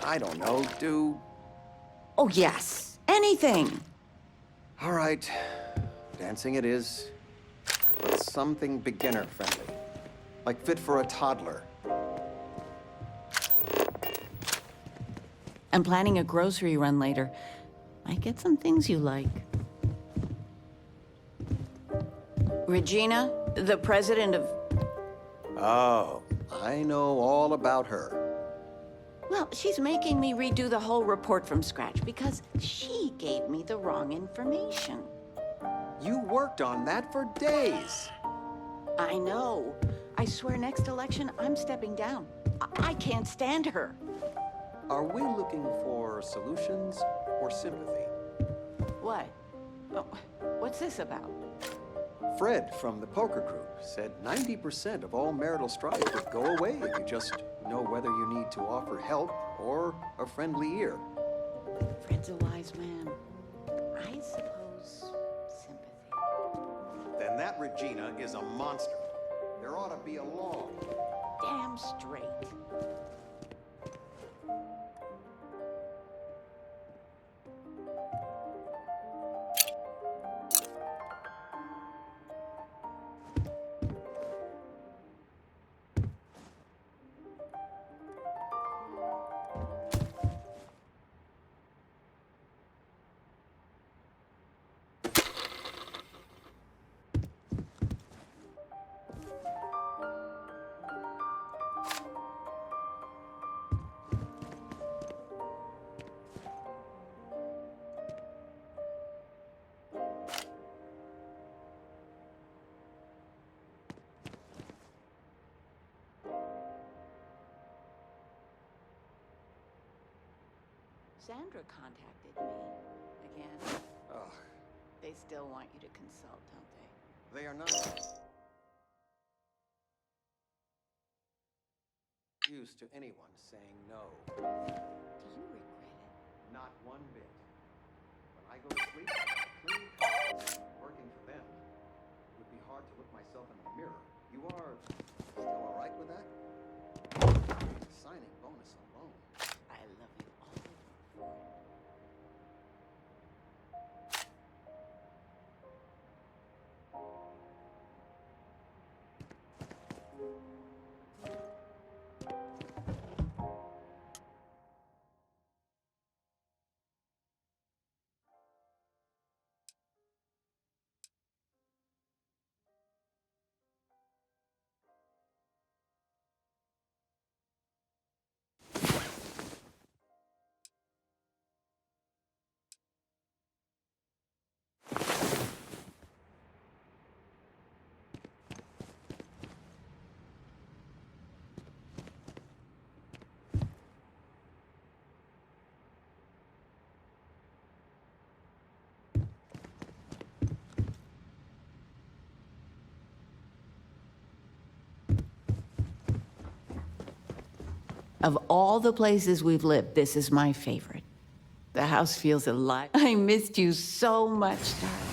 I don't know, do... Oh, yes. Anything. All right. Dancing it is. But something beginner-friendly. Like fit for a toddler. I'm planning a grocery run later. Might get some things you like. Regina, the president of... Oh, I know all about her. Well, she's making me redo the whole report from scratch because she gave me the wrong information. You worked on that for days. I know. I swear next election, I'm stepping down. I can't stand her. Are we looking for solutions or sympathy? What? Oh, what's this about? Fred from the poker group said 90% of all marital strife would go away if you just know whether you need to offer help or a friendly ear. Fred's a wise man. I suppose sympathy. Then that Regina is a monster. There ought to be a law. Damn straight. Sandra contacted me again. Ugh. They still want you to consult, don't they? They are not used to anyone saying no. Do you regret it? Not one bit. When I go to sleep, I have a clean conscience. Working for them, it would be hard to look myself in the mirror. You are still all right with that? Signing bonus alone. I love you all for it. Of all the places we've lived, this is my favorite. The house feels alive. I missed you so much, darling.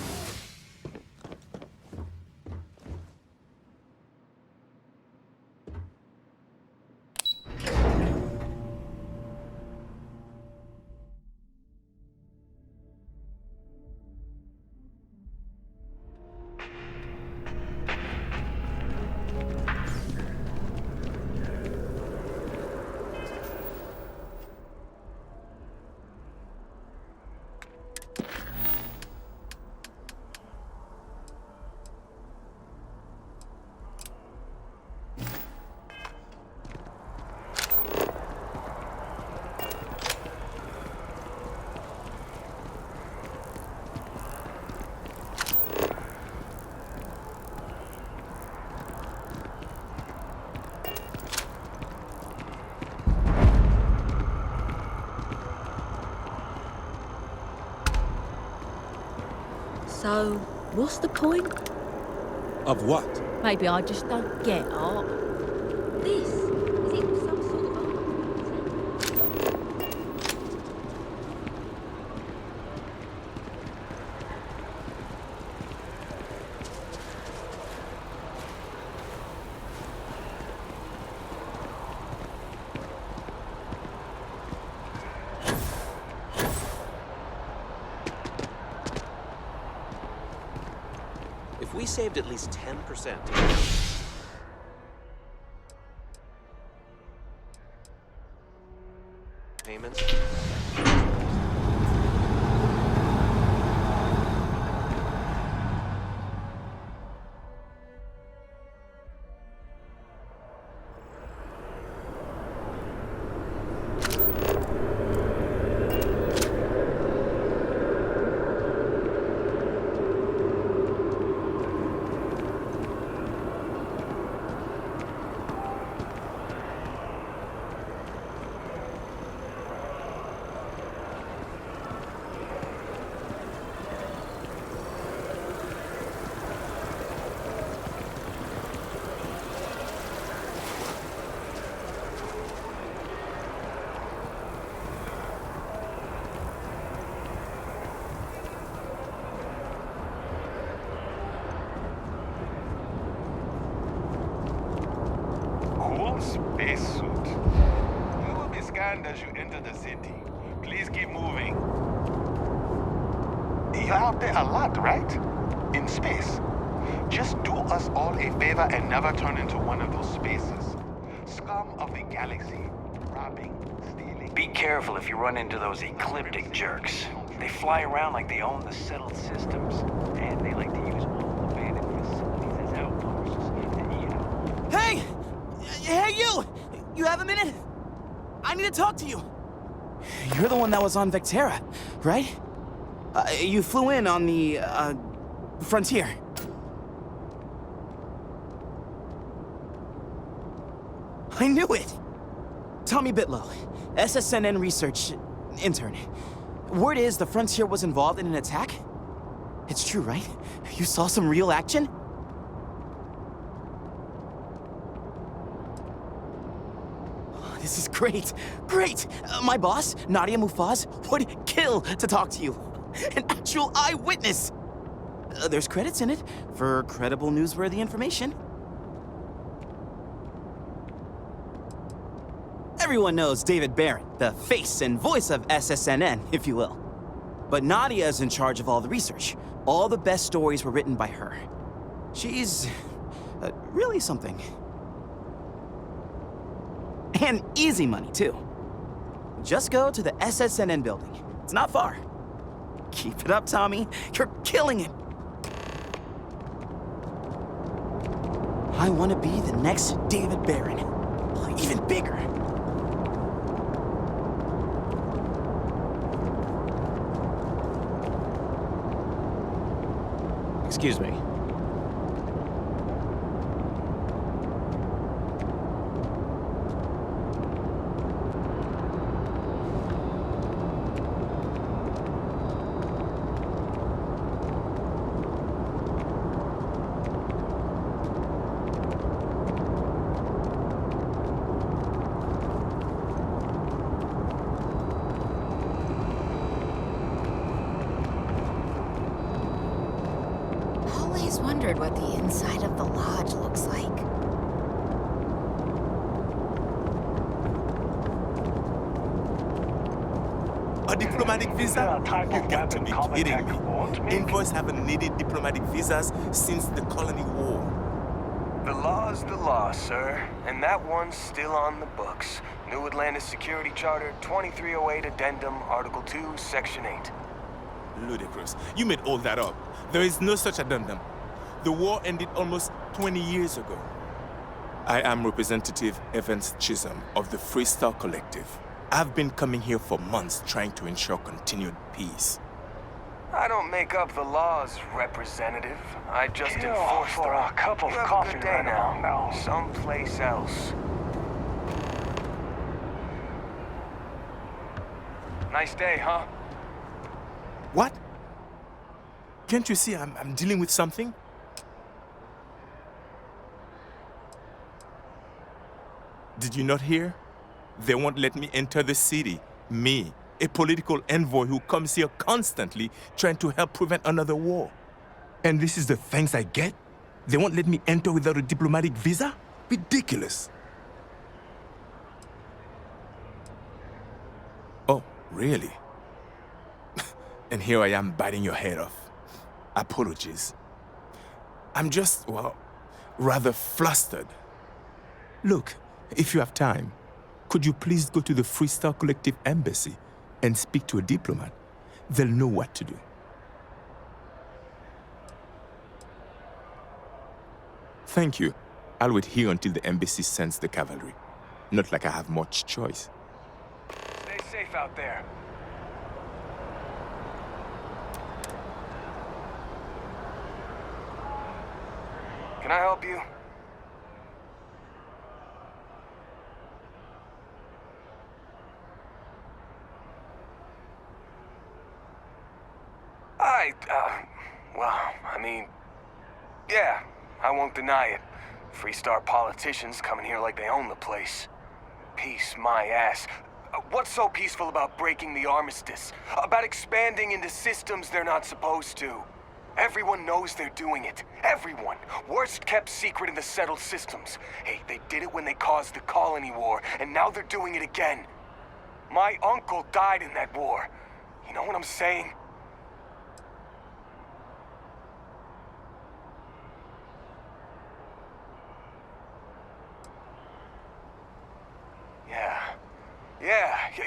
So, what's the point? Of what? Maybe I just don't get art. This is even some sort of art. If we saved at least 10%. Payments. hand as you enter the city. Please keep moving. You're out there a lot, right? In space. Just do us all a favor and never turn into one of those spaces. Scum of the galaxy. Robbing, stealing. Be careful if you run into those ecliptic jerks. They fly around like they own the settled systems, and they like to use old abandoned facilities as outposts. You know. Hey! Hey, you! You have a minute? I need to talk to you. You're the one that was on Vectera, right? You flew in on the, frontier. I knew it! Tommy Bitlow, SSNN research intern. Word is the Frontier was involved in an attack? It's true, right? You saw some real action? This is great, great! My boss, Nadia Mufaz, would kill to talk to you. An actual eyewitness! There's credits in it for credible, newsworthy information. Everyone knows David Barron, the face and voice of SSNN, if you will. But Nadia is in charge of all the research. All the best stories were written by her. She's really something. And easy money, too. Just go to the SSNN building. It's not far. Keep it up, Tommy. You're killing it. I want to be the next David Barron. Even bigger. Excuse me. Always wondered what the inside of the lodge looks like. A diplomatic visa? You got to be kidding me. Envoys haven't needed diplomatic visas since the colony war. The law's the law, sir. And that one's still on the books. New Atlantis Security Charter, 2308 Addendum, Article 2, Section 8. Ludicrous. You made all that up. There is no such addendum. The war ended almost 20 years ago. I am Representative Evans Chisholm of the Freestar Collective. I've been coming here for months trying to ensure continued peace. I don't make up the laws, Representative. I just Kill enforce for them. a cup of You have coffee a good day right now. now. Someplace else. Nice day, huh? What? Can't you see I'm dealing with something? Did you not hear? They won't let me enter the city. Me, a political envoy who comes here constantly trying to help prevent another war. And this is the thanks I get? They won't let me enter without a diplomatic visa? Ridiculous. Oh, really? And here I am biting your head off. Apologies. I'm just, well, rather flustered. Look, if you have time, could you please go to the Freestar Collective Embassy and speak to a diplomat? They'll know what to do. Thank you. I'll wait here until the embassy sends the cavalry. Not like I have much choice. Stay safe out there. Can I help you? Well, I mean, yeah, I won't deny it. Freestar politicians coming here like they own the place. Peace, my ass. What's so peaceful about breaking the armistice? About expanding into systems they're not supposed to? Everyone knows they're doing it. Everyone. Worst kept secret in the settled systems. Hey, they did it when they caused the colony war, and now they're doing it again. My uncle died in that war. You know what I'm saying?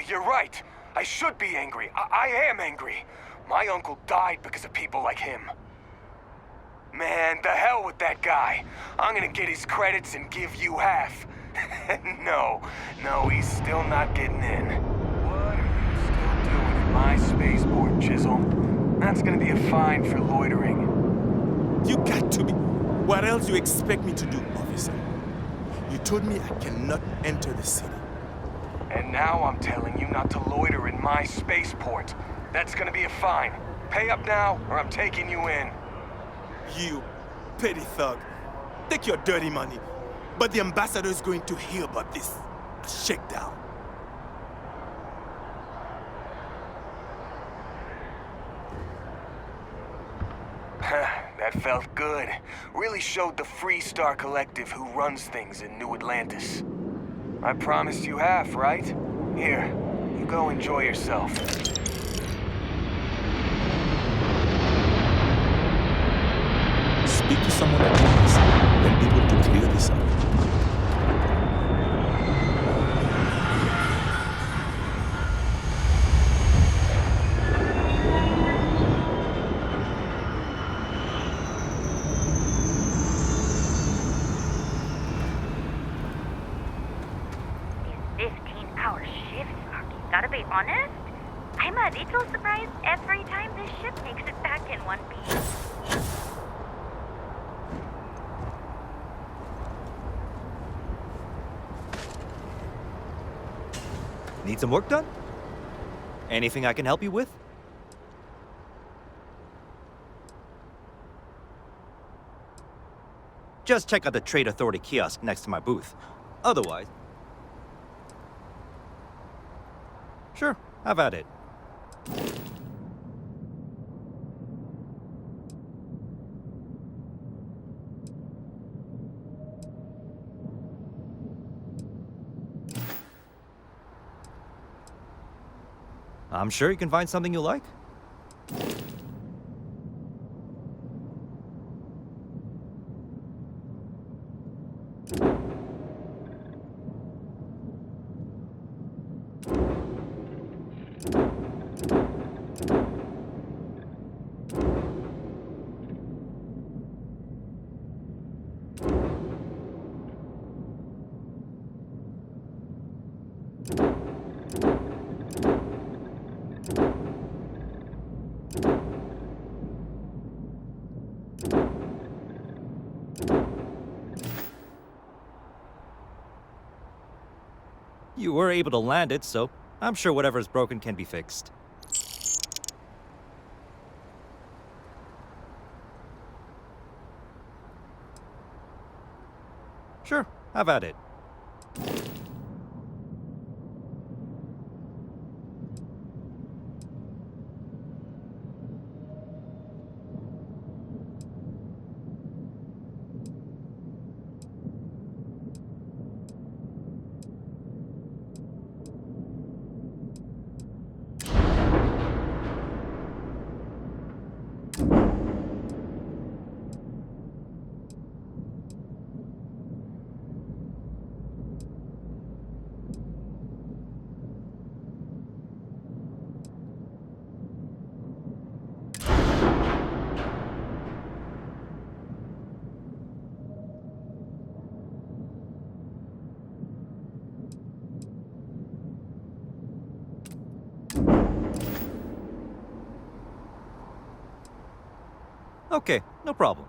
You're right. I should be angry. I am angry. My uncle died because of people like him. Man, the hell with that guy. I'm gonna get his credits and give you half. No, he's still not getting in. What are you still doing in my spaceport, Chisholm? That's gonna be a fine for loitering. You got to be. What else you expect me to do, officer? You told me I cannot enter the city. And now I'm telling you not to loiter in my spaceport. That's gonna be a fine. Pay up now, or I'm taking you in. You petty thug. Take your dirty money. But the ambassador is going to hear about this shakedown. That felt good. Really showed the Free Star Collective who runs things in New Atlantis. I promised you half, right? Here, you go enjoy yourself. Speak to someone at once, then be able to clear this up. Gotta be honest, I'm a little surprised every time this ship makes it back in one piece. Need some work done? Anything I can help you with? Just check out the Trade Authority kiosk next to my booth. Otherwise... Sure, have at it. I'm sure you can find something you like. You were able to land it, so I'm sure whatever's broken can be fixed. Sure, have at it. Okay, no problem.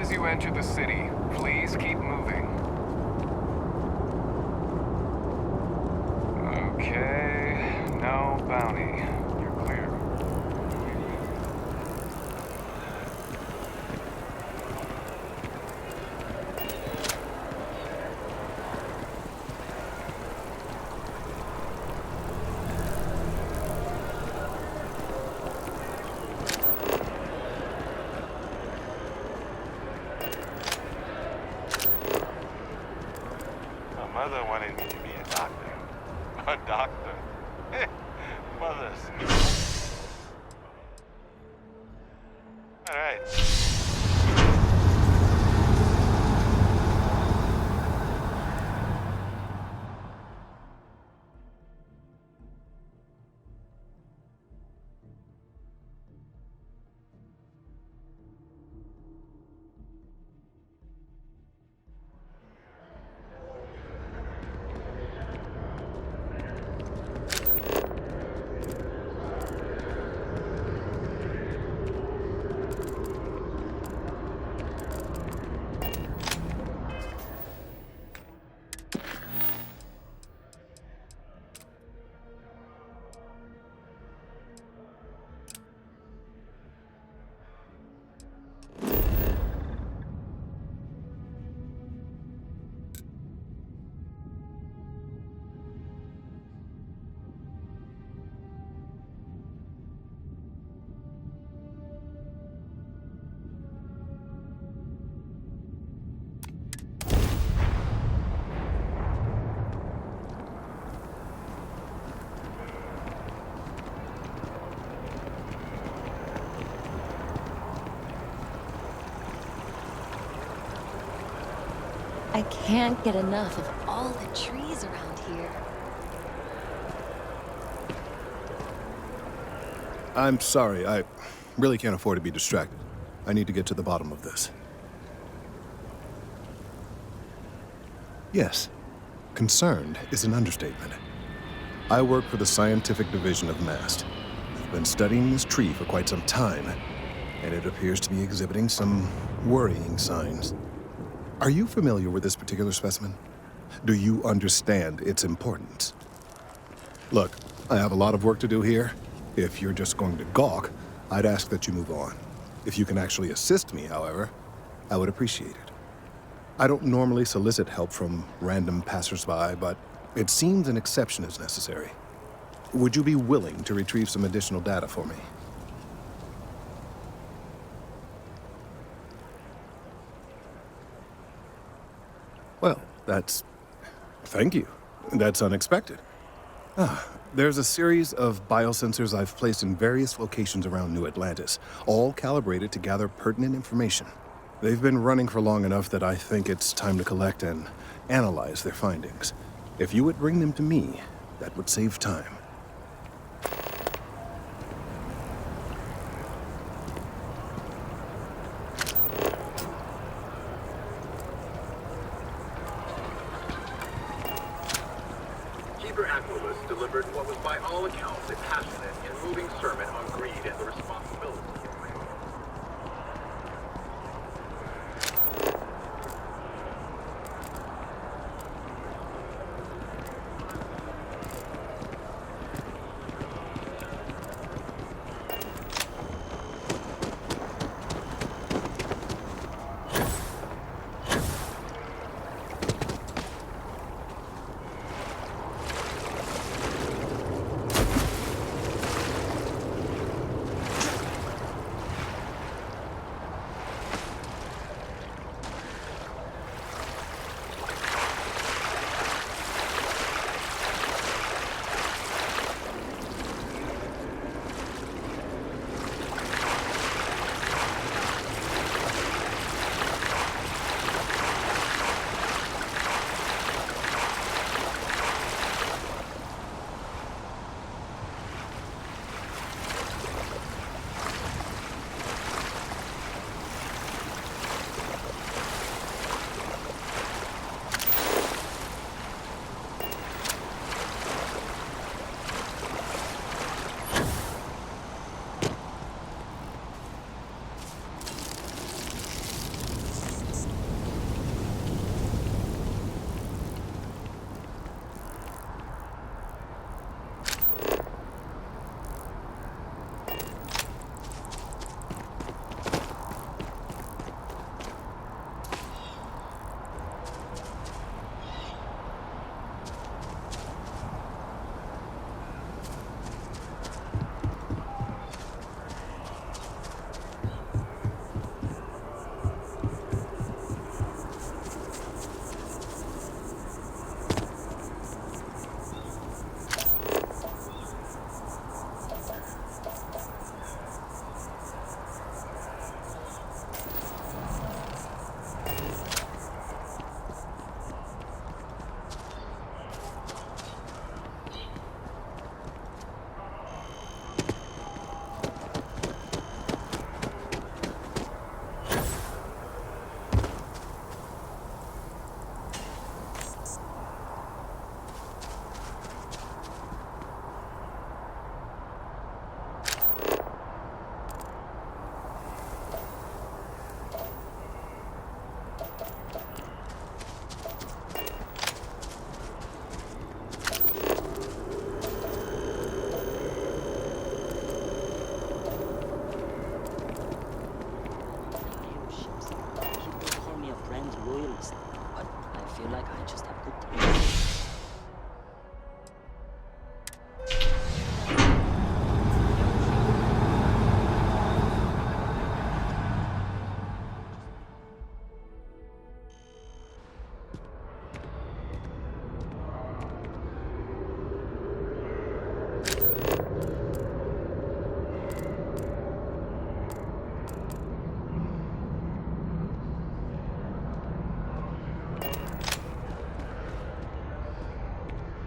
as you enter the city, please keep moving. Okay, no bounty. You're clear. My mother wanted me to be a doctor. A doctor? Mothers. All right. I can't get enough of all the trees around here. I'm sorry, I really can't afford to be distracted. I need to get to the bottom of this. Yes, concerned is an understatement. I work for the scientific division of MAST. I've been studying this tree for quite some time, and it appears to be exhibiting some worrying signs. Are you familiar with this particular specimen? Do you understand its importance? Look, I have a lot of work to do here. If you're just going to gawk, I'd ask that you move on. If you can actually assist me, however, I would appreciate it. I don't normally solicit help from random passersby, but it seems an exception is necessary. Would you be willing to retrieve some additional data for me? Well, thank you. That's unexpected. There's a series of biosensors I've placed in various locations around New Atlantis, all calibrated to gather pertinent information. They've been running for long enough that I think it's time to collect and analyze their findings. If you would bring them to me, that would save time. Delivered what was by all accounts a passionate and moving sermon on greed and the responsibility of man.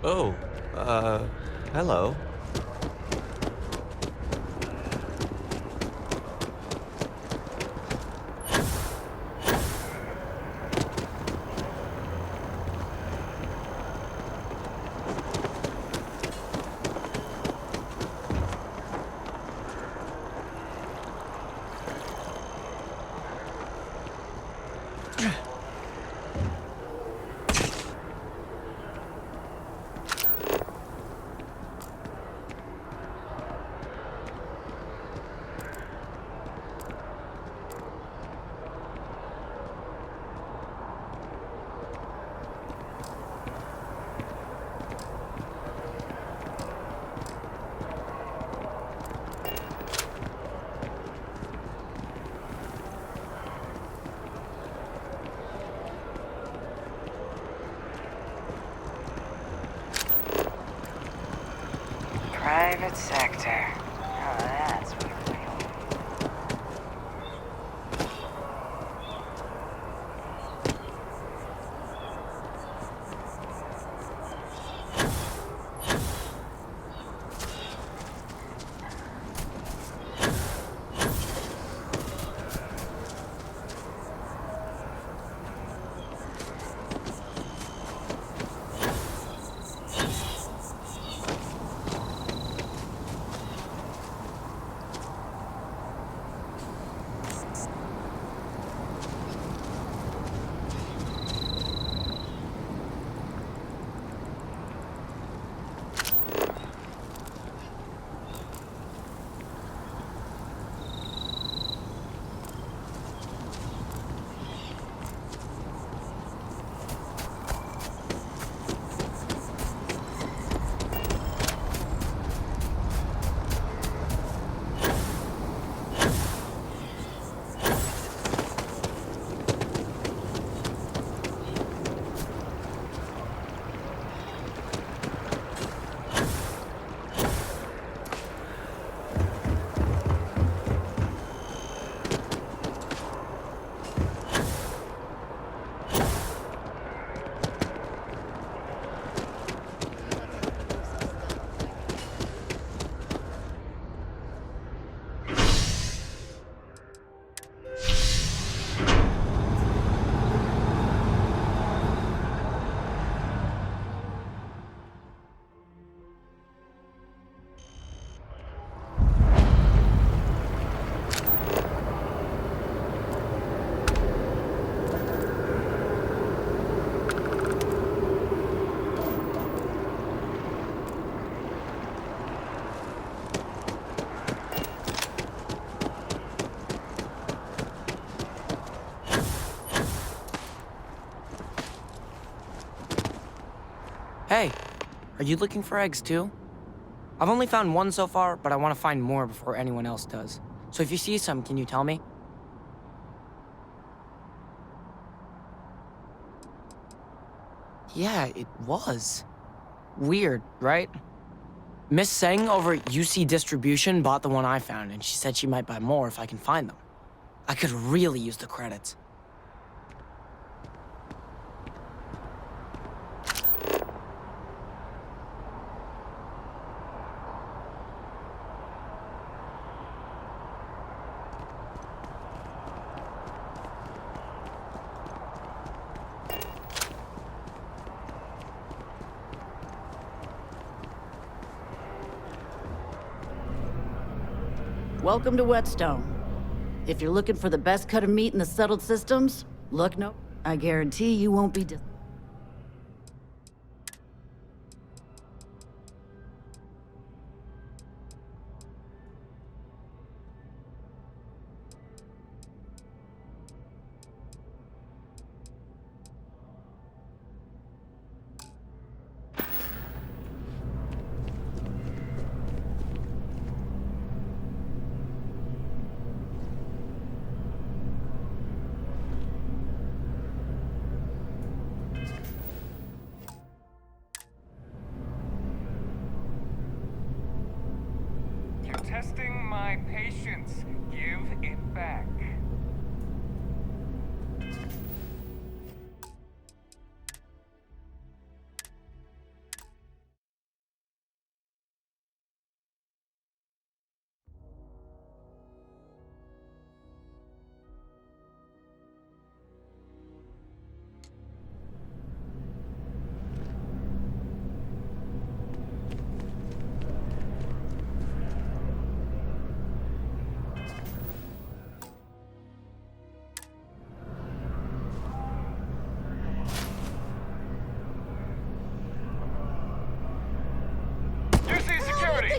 Oh, hello. Private sector. Oh, that's what it feels. Hey, are you looking for eggs too? I've only found one so far, but I want to find more before anyone else does. So if you see some, can you tell me? Yeah, it was. Weird, right? Miss Seng over at UC Distribution bought the one I found, and she said she might buy more if I can find them. I could really use the credits. Welcome to Whetstone. If you're looking for the best cut of meat in the settled systems, look no. I guarantee you won't be You're testing my patience. Give it back.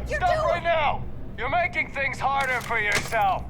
it! You're Stop doing right now! You're making things harder for yourself!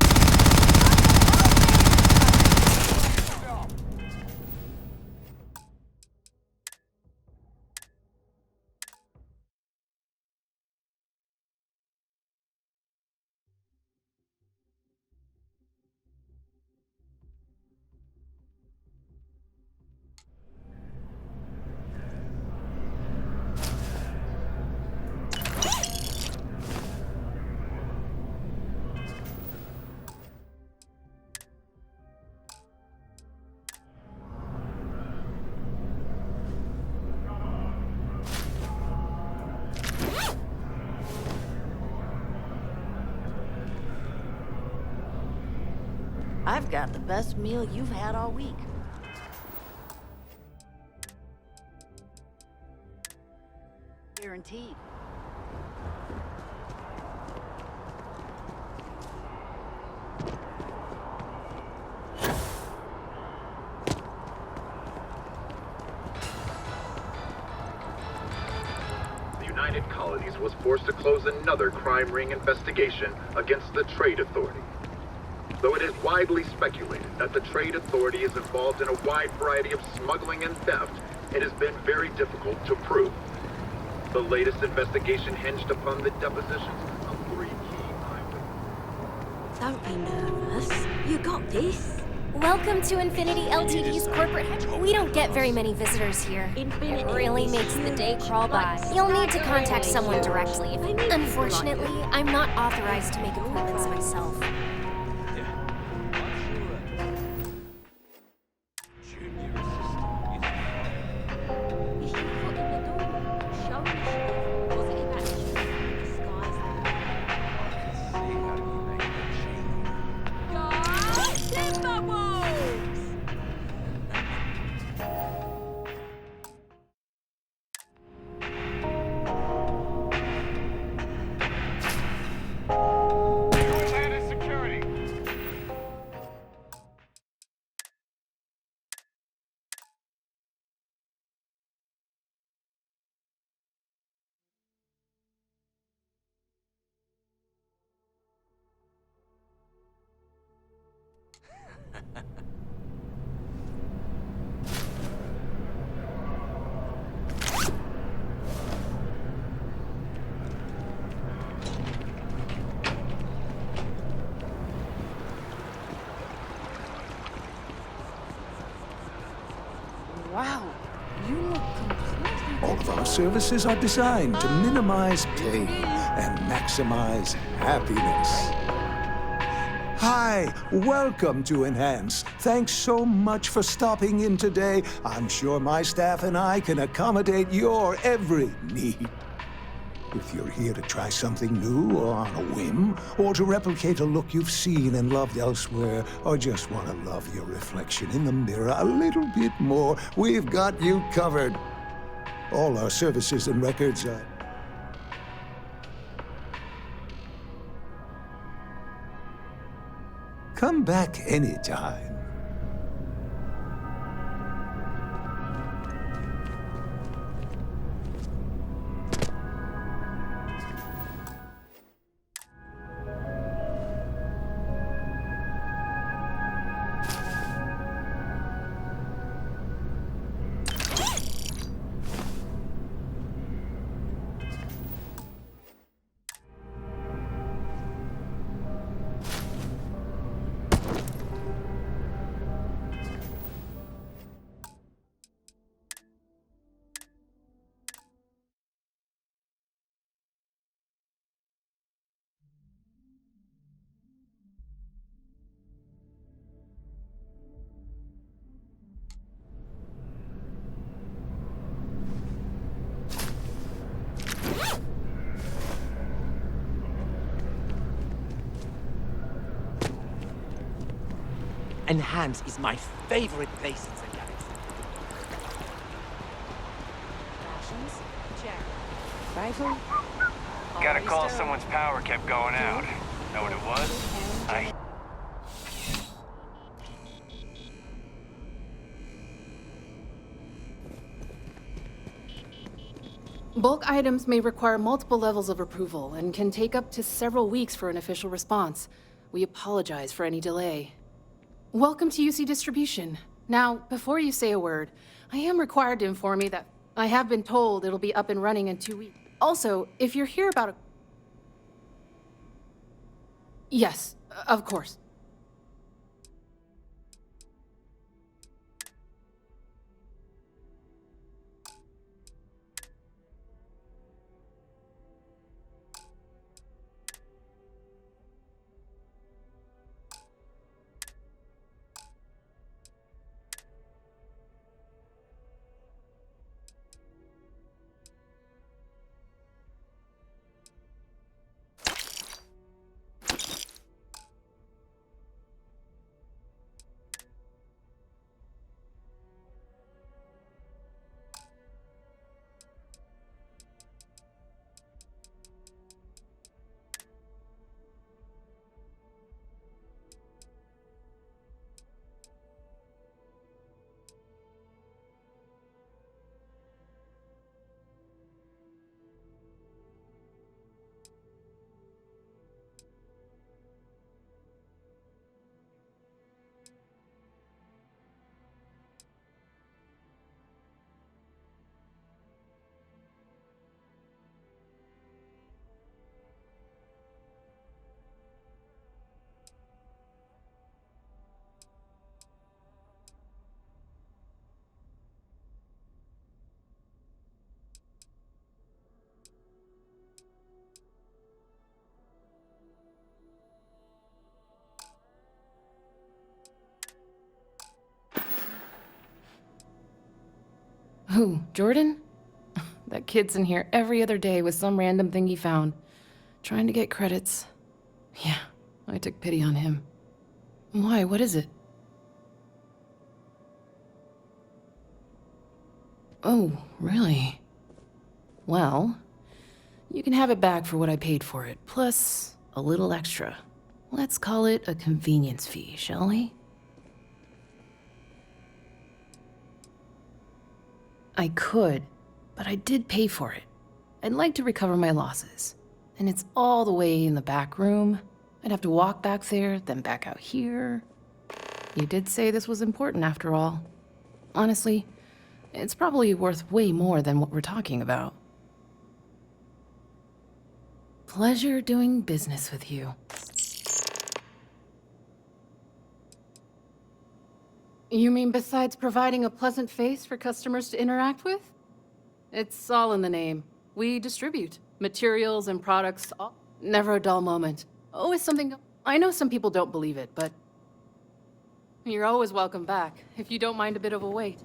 I've got the best meal you've had all week. Guaranteed. The United Colonies was forced to close another crime ring investigation against the Trade Authority. Though it is widely speculated that the Trade Authority is involved in a wide variety of smuggling and theft, it has been very difficult to prove. The latest investigation hinged upon the depositions of 3 key eyewitnesses. Don't be nervous. You got this. Welcome to Infinity Ltd's corporate headquarters. We don't get very many visitors here. It really makes the day crawl by. You'll need to contact someone directly. Unfortunately, I'm not authorized to make appointments myself. Wow, you look completely... All of our services are designed to minimize pain and maximize happiness. Hi, welcome to Enhance. Thanks so much for stopping in today. I'm sure my staff and I can accommodate your every need. If you're here to try something new or on a whim, or to replicate a look you've seen and loved elsewhere, or just want to love your reflection in the mirror a little bit more, we've got you covered. All our services and records are... Come back anytime. Enhance is my favorite place in the galaxy. Rations? Check. Rifle? Gotta call someone's power kept going out. Know what it was? Bulk items may require multiple levels of approval and can take up to several weeks for an official response. We apologize for any delay. Welcome to UC Distribution. Now, before you say a word, I am required to inform you that I have been told it'll be up and running in 2 weeks. Also, if you're here about a... Yes, of course. Who, Jordan? That kid's in here every other day with some random thing he found, trying to get credits. Yeah, I took pity on him. Why, what is it? Oh, really? Well, you can have it back for what I paid for it, plus a little extra. Let's call it a convenience fee, shall we? I could, but I did pay for it. I'd like to recover my losses. And it's all the way in the back room. I'd have to walk back there, then back out here. You did say this was important after all. Honestly, it's probably worth way more than what we're talking about. Pleasure doing business with you. You mean besides providing a pleasant face for customers to interact with? It's all in the name. We distribute materials and products. Never a dull moment. Always something. I know some people don't believe it, but you're always welcome back, if you don't mind a bit of a wait.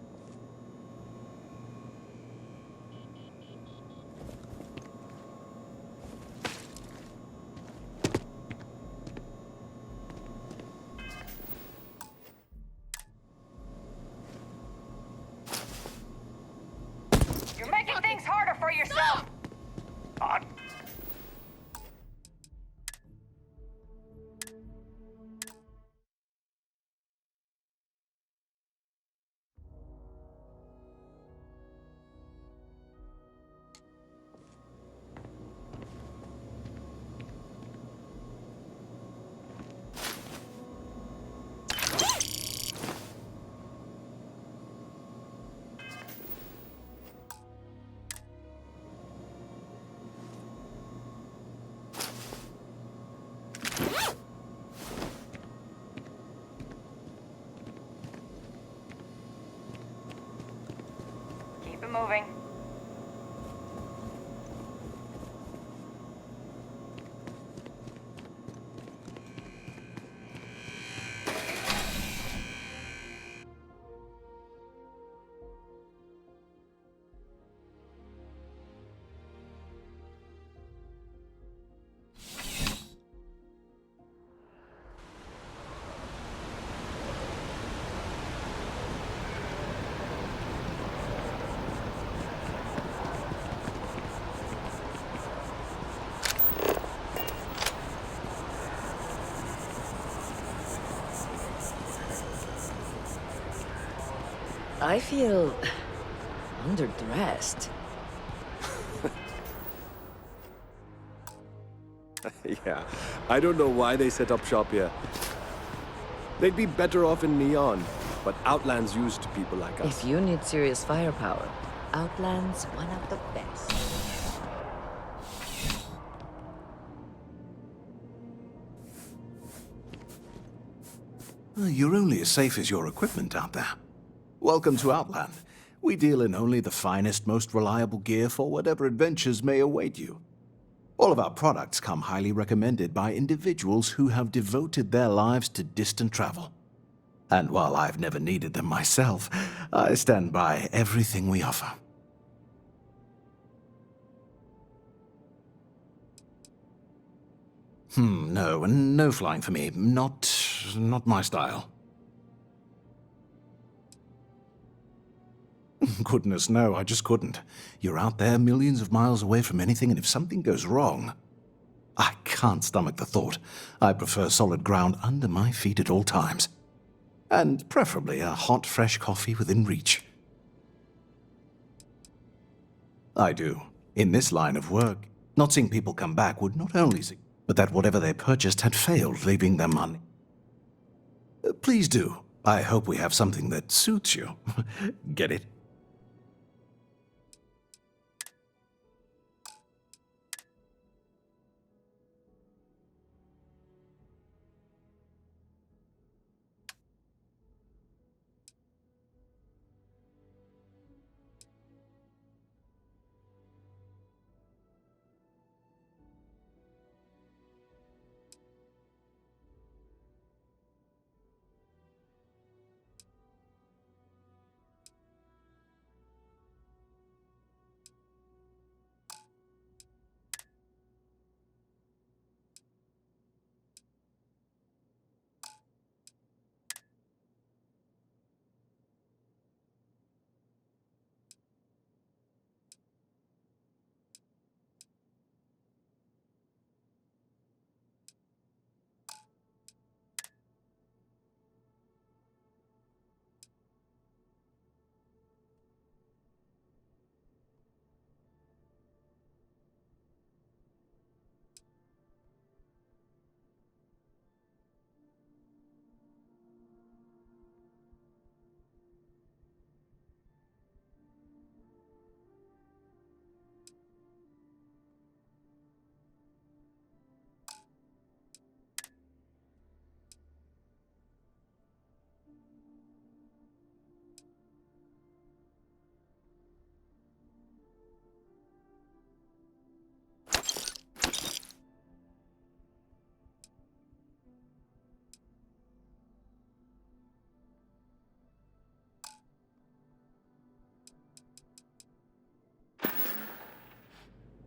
You're making things harder for yourself! Keep it moving. I feel underdressed. Yeah, I don't know why they set up shop here. They'd be better off in Neon, but Outland's used to people like us. If you need serious firepower, Outland's one of the best. You're only as safe as your equipment out there. Welcome to Outland. We deal in only the finest, most reliable gear for whatever adventures may await you. All of our products come highly recommended by individuals who have devoted their lives to distant travel. And while I've never needed them myself, I stand by everything we offer. No flying for me. Not my style. Goodness, no, I just couldn't. You're out there millions of miles away from anything, and if something goes wrong, I can't stomach the thought. I prefer solid ground under my feet at all times. And preferably a hot, fresh coffee within reach. I do. In this line of work, not seeing people come back would not only but that whatever they purchased had failed, leaving them money. Please do. I hope we have something that suits you. Get it?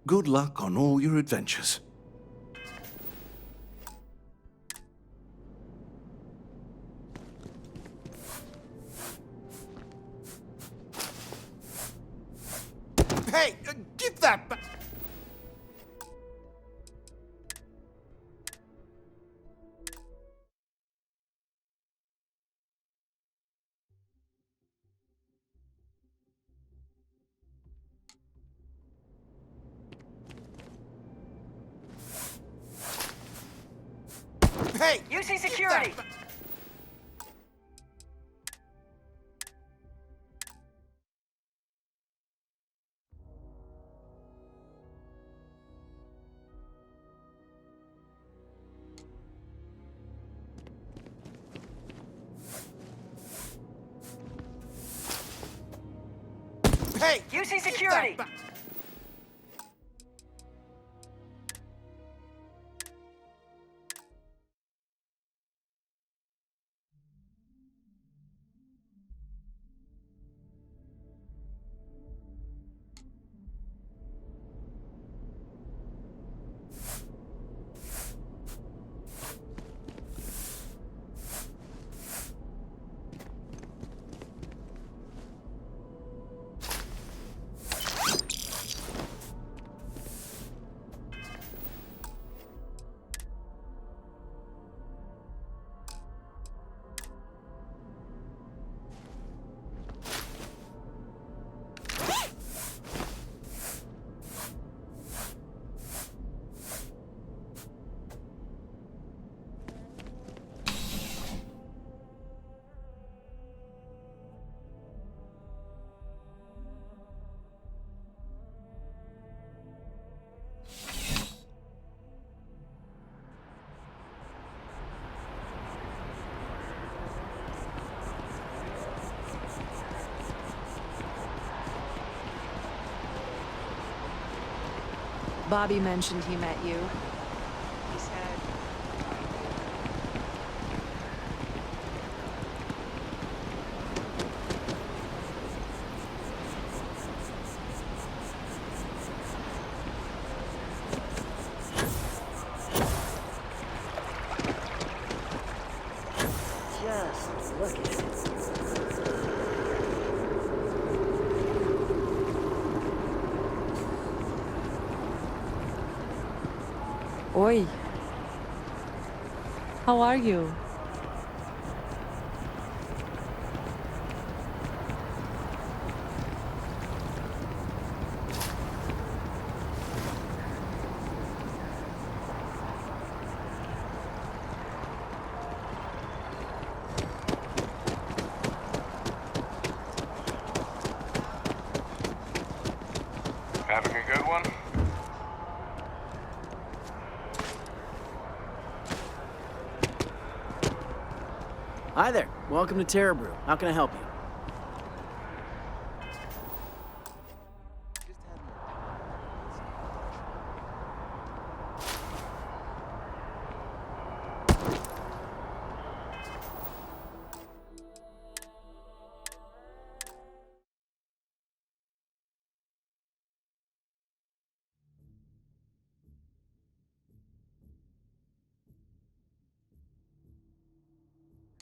Good luck on all your adventures. Hey, get that back! Hey! UC security! Hey! UC security! Bobby mentioned he met you. He said... Just look at it. Oi. How are you? Having a good one? Hi there. Welcome to Terra Brew. How can I help you?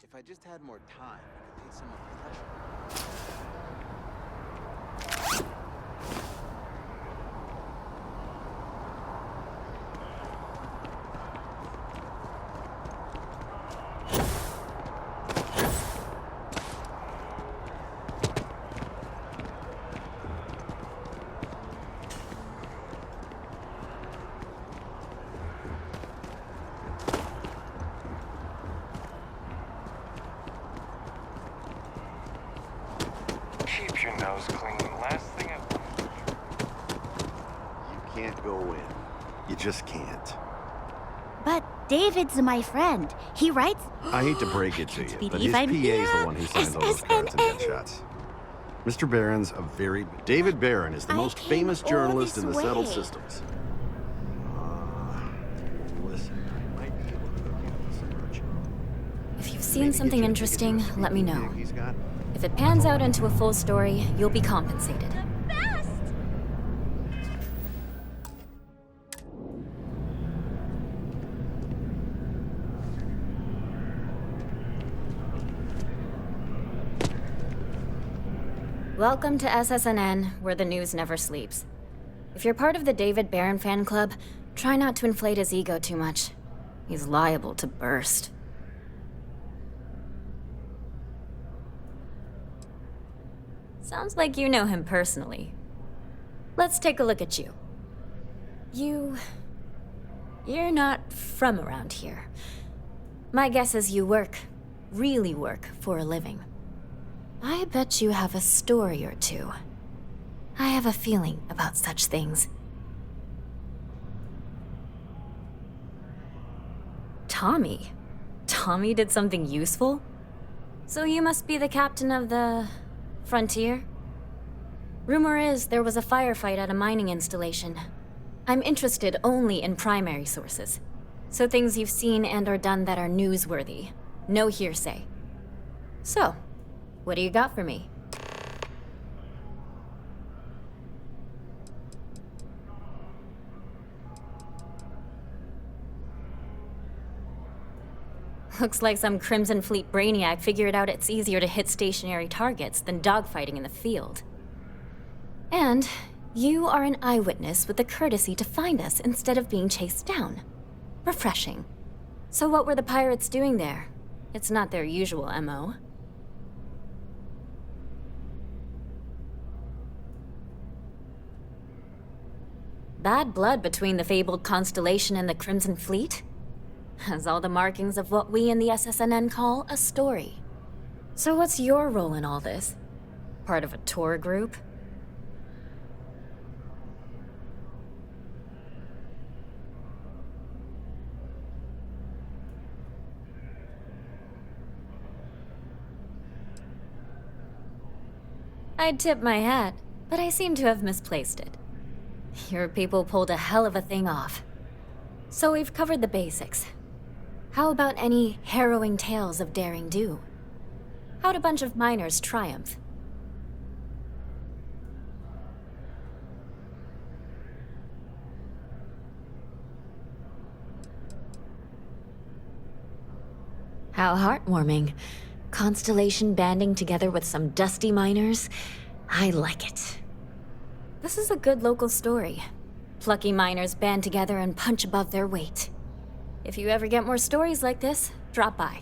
If I just had more time, I could take some of the pressure. Keep your nose clean. Last thing I... You can't go in. You just can't. But David's my friend. He writes... I hate to break it to you, but his believe PA I'm is the one who signs all those cards and headshots. Mr. Barron's a very... David Barron is the most famous journalist in the settled systems. Listen, I might be able to hook you up with some merch. If you've seen something interesting, let me know. If it pans out into a full story, you'll be compensated. Welcome to SSNN, where the news never sleeps. If you're part of the David Barron fan club, try not to inflate his ego too much. He's liable to burst. Sounds like you know him personally. Let's take a look at you. You're not from around here. My guess is you really work for a living. I bet you have a story or two. I have a feeling about such things. Tommy? Tommy did something useful? So you must be the captain of the... Frontier? Rumor is there was a firefight at a mining installation. I'm interested only in primary sources. So things you've seen and or done that are newsworthy. No hearsay. So, what do you got for me? Looks like some Crimson Fleet brainiac figured out it's easier to hit stationary targets than dogfighting in the field. And you are an eyewitness with the courtesy to find us instead of being chased down. Refreshing. So what were the pirates doing there? It's not their usual MO. Bad blood between the fabled Constellation and the Crimson Fleet? Has all the markings of what we in the SSNN call a story. So what's your role in all this? Part of a tour group? I'd tip my hat, but I seem to have misplaced it. Your people pulled a hell of a thing off. So we've covered the basics. How about any harrowing tales of daring do? How'd a bunch of miners triumph? How heartwarming. Constellation banding together with some dusty miners. I like it. This is a good local story. Plucky miners band together and punch above their weight. If you ever get more stories like this, drop by.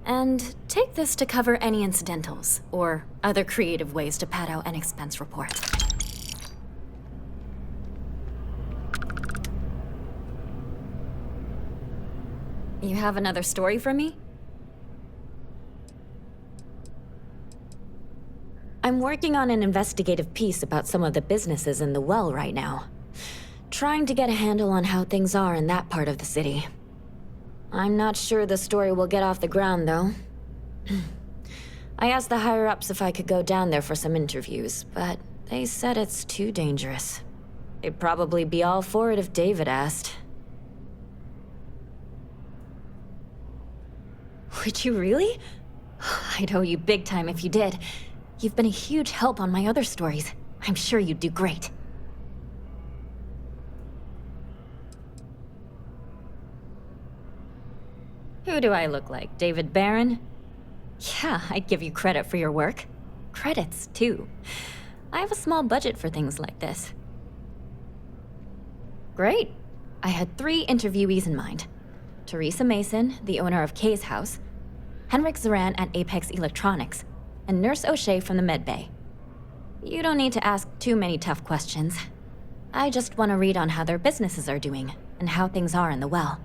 And take this to cover any incidentals, or other creative ways to pad out an expense report. You have another story for me? I'm working on an investigative piece about some of the businesses in the well right now. Trying to get a handle on how things are in that part of the city. I'm not sure the story will get off the ground, though. I asked the higher-ups if I could go down there for some interviews, but they said it's too dangerous. They'd probably be all for it if David asked. Would you really? I'd owe you big time if you did. You've been a huge help on my other stories. I'm sure you'd do great. Who do I look like, David Barron? Yeah, I'd give you credit for your work. Credits, too. I have a small budget for things like this. Great. I had 3 interviewees in mind. Teresa Mason, the owner of Kay's House, Henrik Zoran at Apex Electronics, and Nurse O'Shea from the Med Bay. You don't need to ask too many tough questions. I just want to read on how their businesses are doing, and how things are in the well.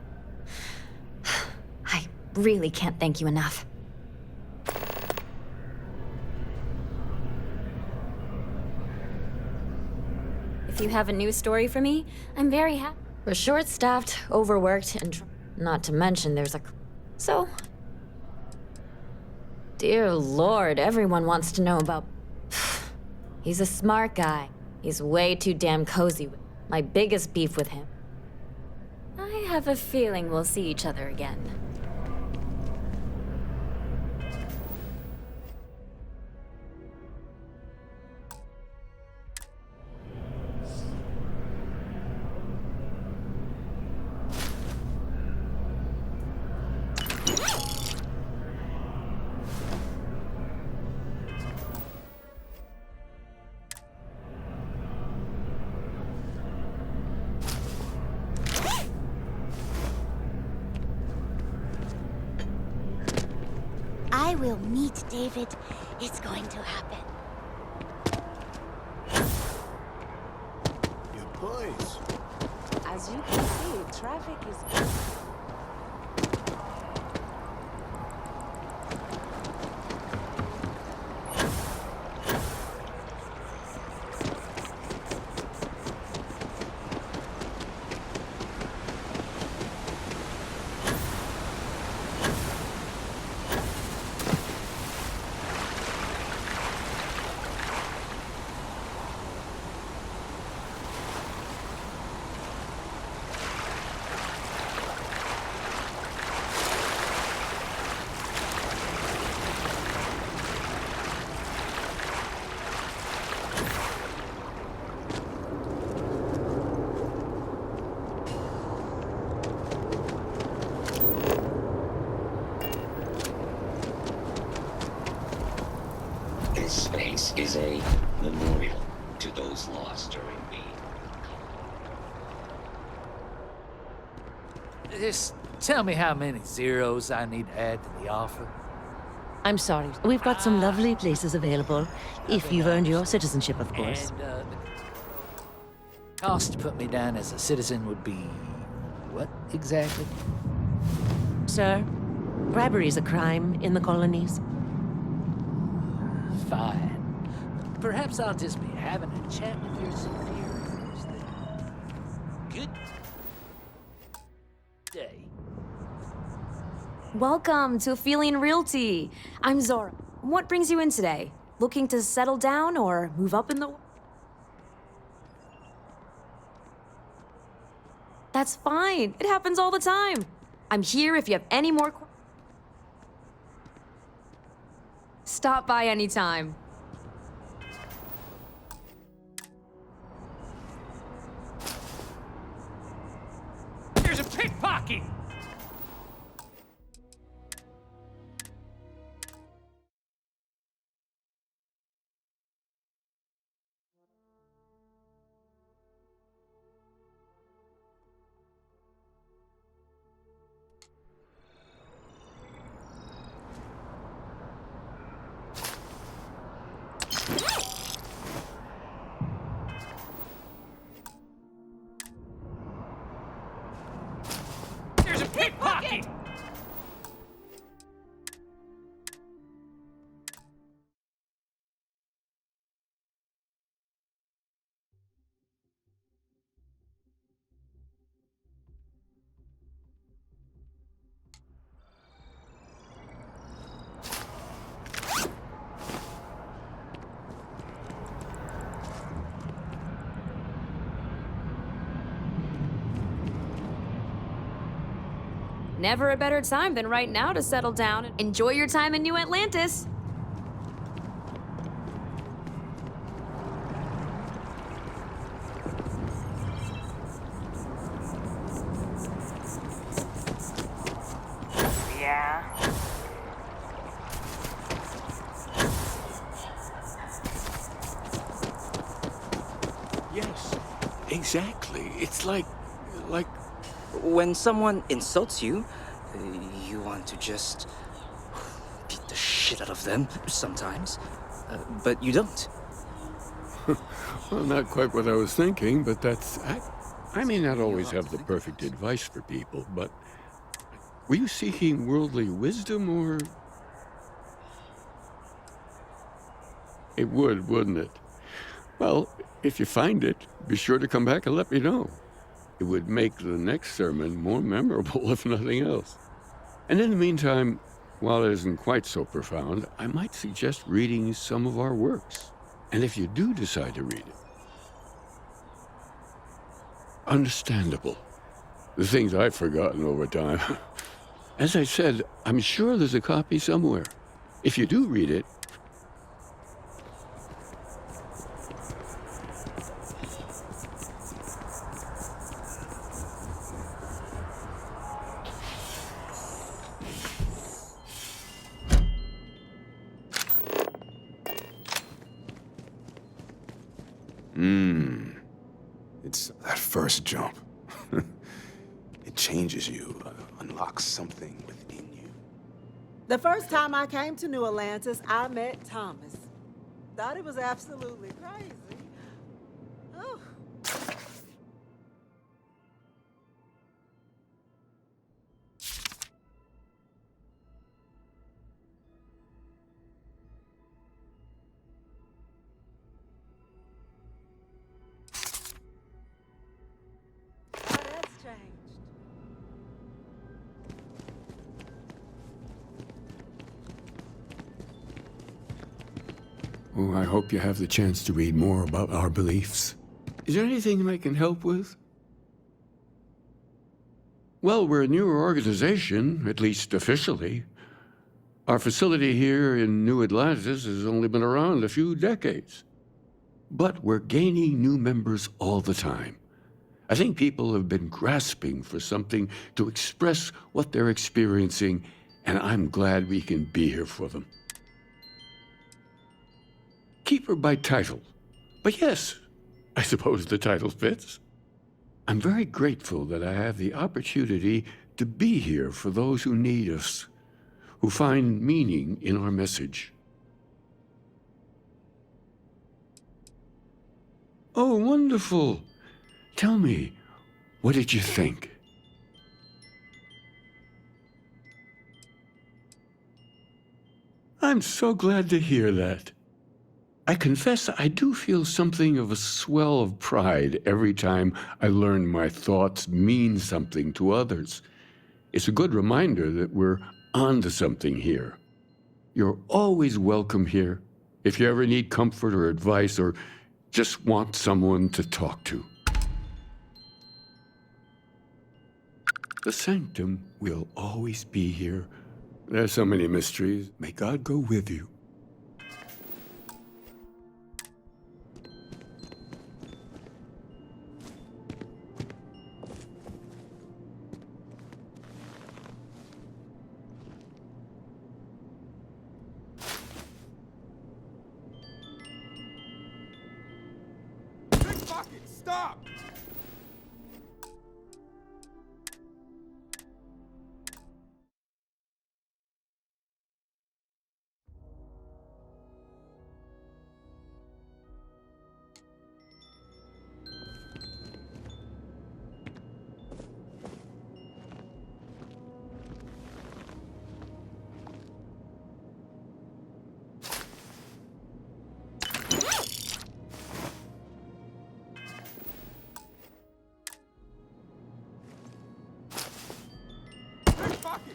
I really can't thank you enough. If you have a new story for me, I'm very happy. We're short-staffed, overworked, and not to mention there's a... So... Dear Lord, everyone wants to know about... He's a smart guy. He's way too damn cozy. My biggest beef with him. I have a feeling we'll see each other again. I will meet David. It's going to happen. Good place. As you can see, traffic is... This space is a memorial to those lost during the... Just tell me how many zeros I need to add to the offer. I'm sorry. We've got some lovely places available, if you've earned your citizenship, of course. And, the cost to put me down as a citizen would be... what, exactly? Sir, bribery is a crime in the colonies. Fine. Perhaps I'll just be having a chat with your superiors then. Good day. Welcome to Feeling Realty. I'm Zora. What brings you in today? Looking to settle down or move up in the... That's fine. It happens all the time. I'm here if you have any more Stop by anytime. There's a pickpocket! There's a pickpocket! Never a better time than right now to settle down and enjoy your time in New Atlantis. Yeah. Yes, exactly. It's like... When someone insults you, you want to just beat the shit out of them sometimes, but you don't. Well, not quite what I was thinking, but that's... I may not always have the perfect advice for people, but... Were you seeking worldly wisdom, or... It would, wouldn't it? Well, if you find it, be sure to come back and let me know. It would make the next sermon more memorable, if nothing else. And in the meantime, while it isn't quite so profound, I might suggest reading some of our works. And if you do decide to read it, understandable. The things I've forgotten over time. As I said, I'm sure there's a copy somewhere. If you do read it, It's that first jump. It changes you, unlocks something within you. The first time I came to New Atlantis, I met Thomas. Thought it was absolutely crazy. Oh. oh, I hope you have the chance to read more about our beliefs. Is there anything I can help with? Well, we're a newer organization, at least officially. Our facility here in New Atlantis has only been around a few decades. But we're gaining new members all the time. I think people have been grasping for something to express what they're experiencing, and I'm glad we can be here for them. Keeper by title. But yes, I suppose the title fits. I'm very grateful that I have the opportunity to be here for those who need us, who find meaning in our message. Oh, wonderful. Tell me, what did you think? I'm so glad to hear that. I confess I do feel something of a swell of pride every time I learn my thoughts mean something to others. It's a good reminder that we're onto something here. You're always welcome here if you ever need comfort or advice or just want someone to talk to. The sanctum will always be here. There's so many mysteries. May God go with you. Stop!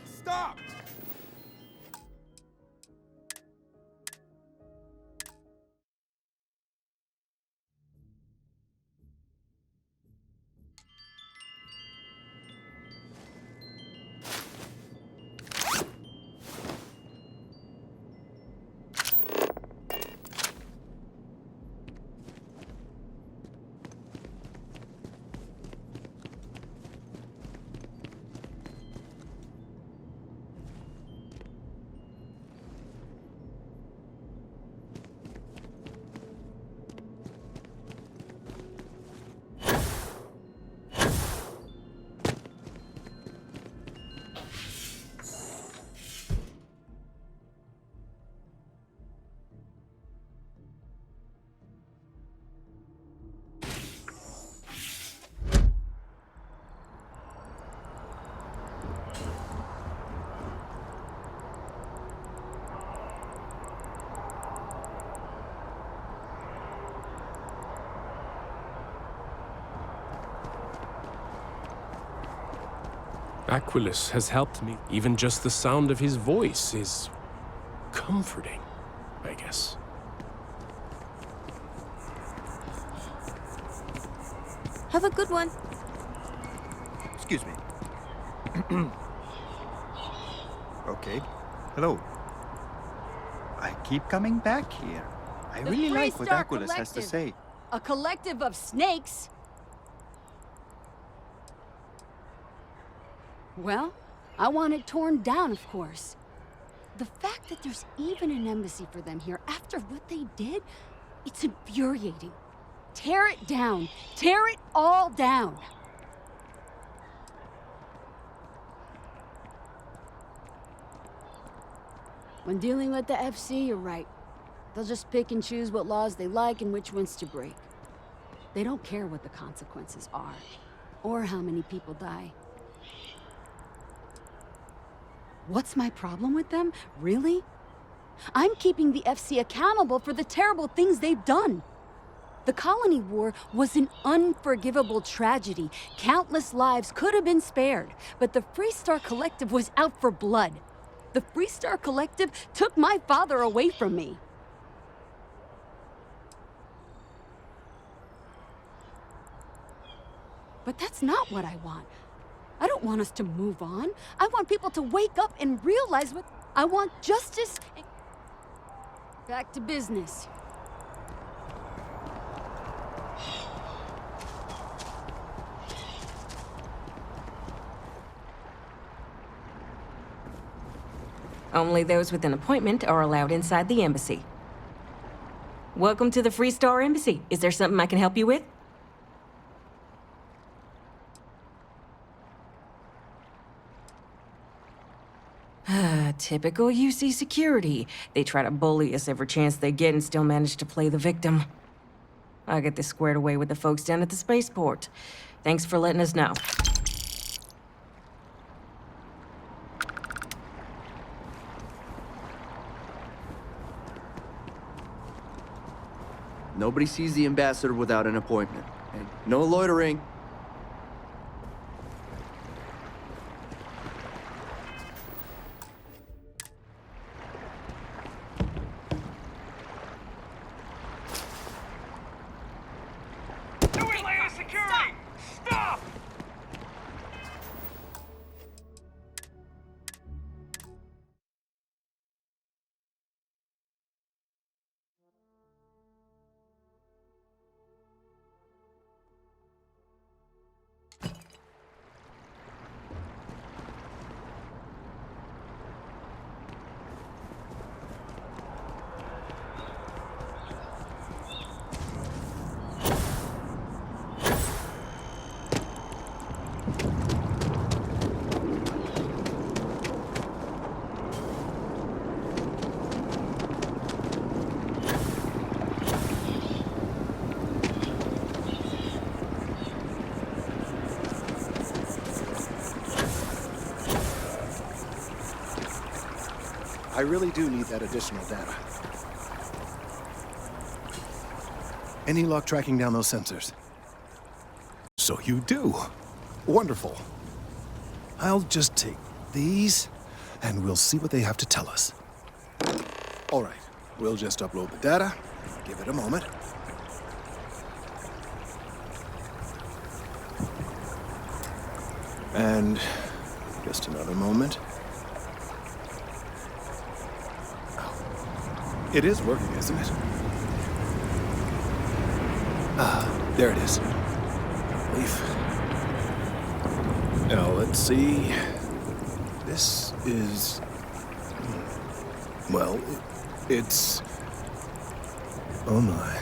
Stop! Aquilus has helped me. Even just the sound of his voice is comforting, I guess. Have a good one. Excuse me. Okay. Hello. I keep coming back here. I really like what Aquilus has to say. A collective of snakes? Well, I want it torn down, of course. The fact that there's even an embassy for them here after what they did, it's infuriating. Tear it down. Tear it all down. When dealing with the FC, you're right. They'll just pick and choose what laws they like and which ones to break. They don't care what the consequences are, or how many people die. What's my problem with them? Really? I'm keeping the FC accountable for the terrible things they've done. The Colony War was an unforgivable tragedy. Countless lives could have been spared, but the Freestar Collective was out for blood. The Freestar Collective took my father away from me. But that's not what I want. I don't want us to move on. I want people to wake up and realize what... I want justice and... Back to business. Only those with an appointment are allowed inside the embassy. Welcome to the Freestar Embassy. Is there something I can help you with? Typical UC security. They try to bully us every chance they get and still manage to play the victim. I'll get this squared away with the folks down at the spaceport. Thanks for letting us know. Nobody sees the ambassador without an appointment. Hey, no loitering. I really do need that additional data. Any luck tracking down those sensors? So you do. Wonderful. I'll just take these, and we'll see what they have to tell us. All right, we'll just upload the data. Give it a moment. And just another moment. It is working, isn't it? There it is. Leaf. Now, let's see. This is... Well, it's... Oh my.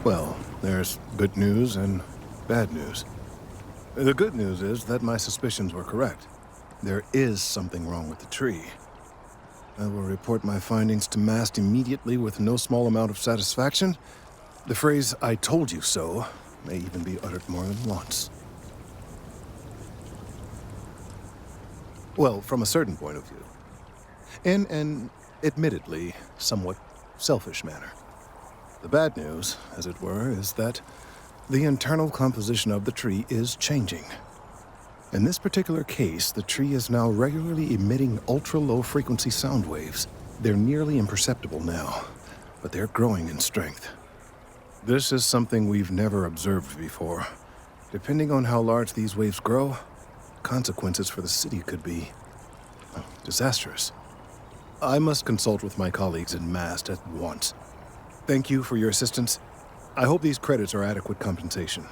Well, there's good news and bad news. The good news is that my suspicions were correct. There is something wrong with the tree. I will report my findings to MAST immediately with no small amount of satisfaction. The phrase, "I told you so," may even be uttered more than once. Well, from a certain point of view. In an, admittedly, somewhat selfish manner. The bad news, as it were, is that the internal composition of the tree is changing. In this particular case, the tree is now regularly emitting ultra-low frequency sound waves. They're nearly imperceptible now, but they're growing in strength. This is something we've never observed before. Depending on how large these waves grow, consequences for the city could be disastrous. I must consult with my colleagues in MAST at once. Thank you for your assistance. I hope these credits are adequate compensation.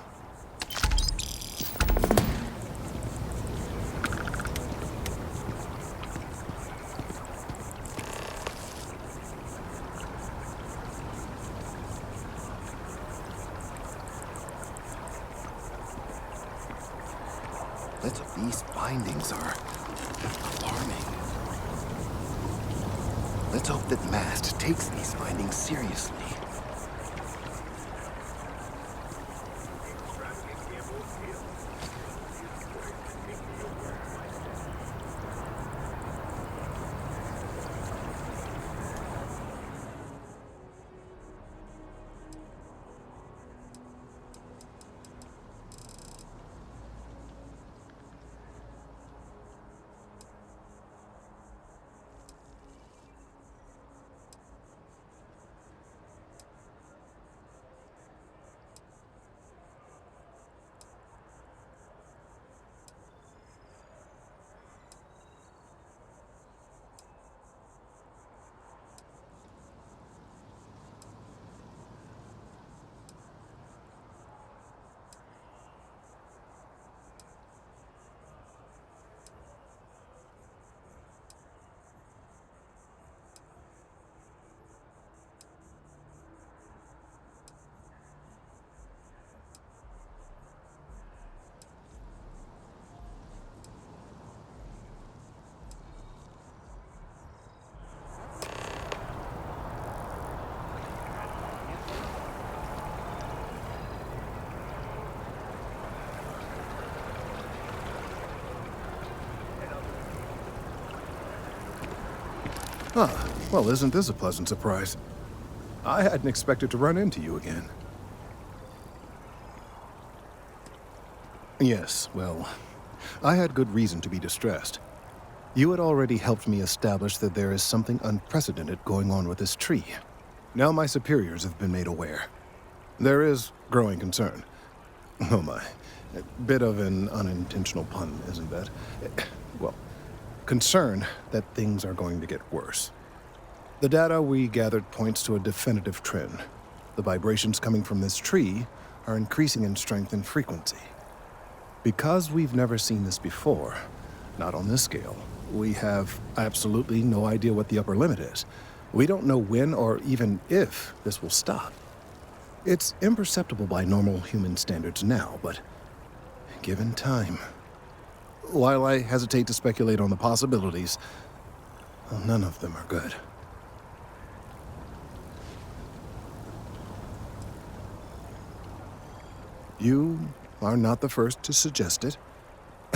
These findings are alarming. Let's hope that MAST takes these findings seriously. Ah, well, isn't this a pleasant surprise? I hadn't expected to run into you again. Yes, well, I had good reason to be distressed. You had already helped me establish that there is something unprecedented going on with this tree. Now my superiors have been made aware. There is growing concern. Oh my, a bit of an unintentional pun, isn't that? Well, concern that things are going to get worse. The data we gathered points to a definitive trend. The vibrations coming from this tree are increasing in strength and frequency. Because we've never seen this before, not on this scale, we have absolutely no idea what the upper limit is. We don't know when or even if this will stop. It's imperceptible by normal human standards now, but given time... While I hesitate to speculate on the possibilities, well, none of them are good. You are not the first to suggest it.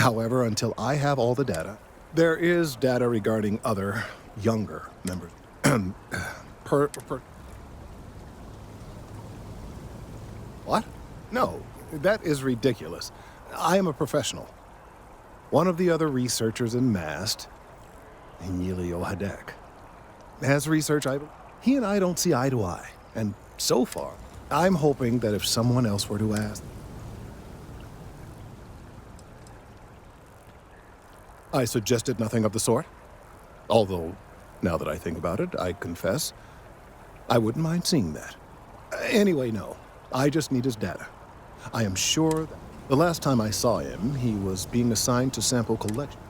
However, until I have all the data, there is data regarding other, younger members. What? No, that is ridiculous. I am a professional. One of the other researchers in MAST, Emilio Hadek, has research he and I don't see eye to eye. And so far, I'm hoping that if someone else were to ask, I suggested nothing of the sort. Although, now that I think about it, I confess, I wouldn't mind seeing that. Anyway, no. I just need his data. I am sure that the last time I saw him, he was being assigned to sample collection.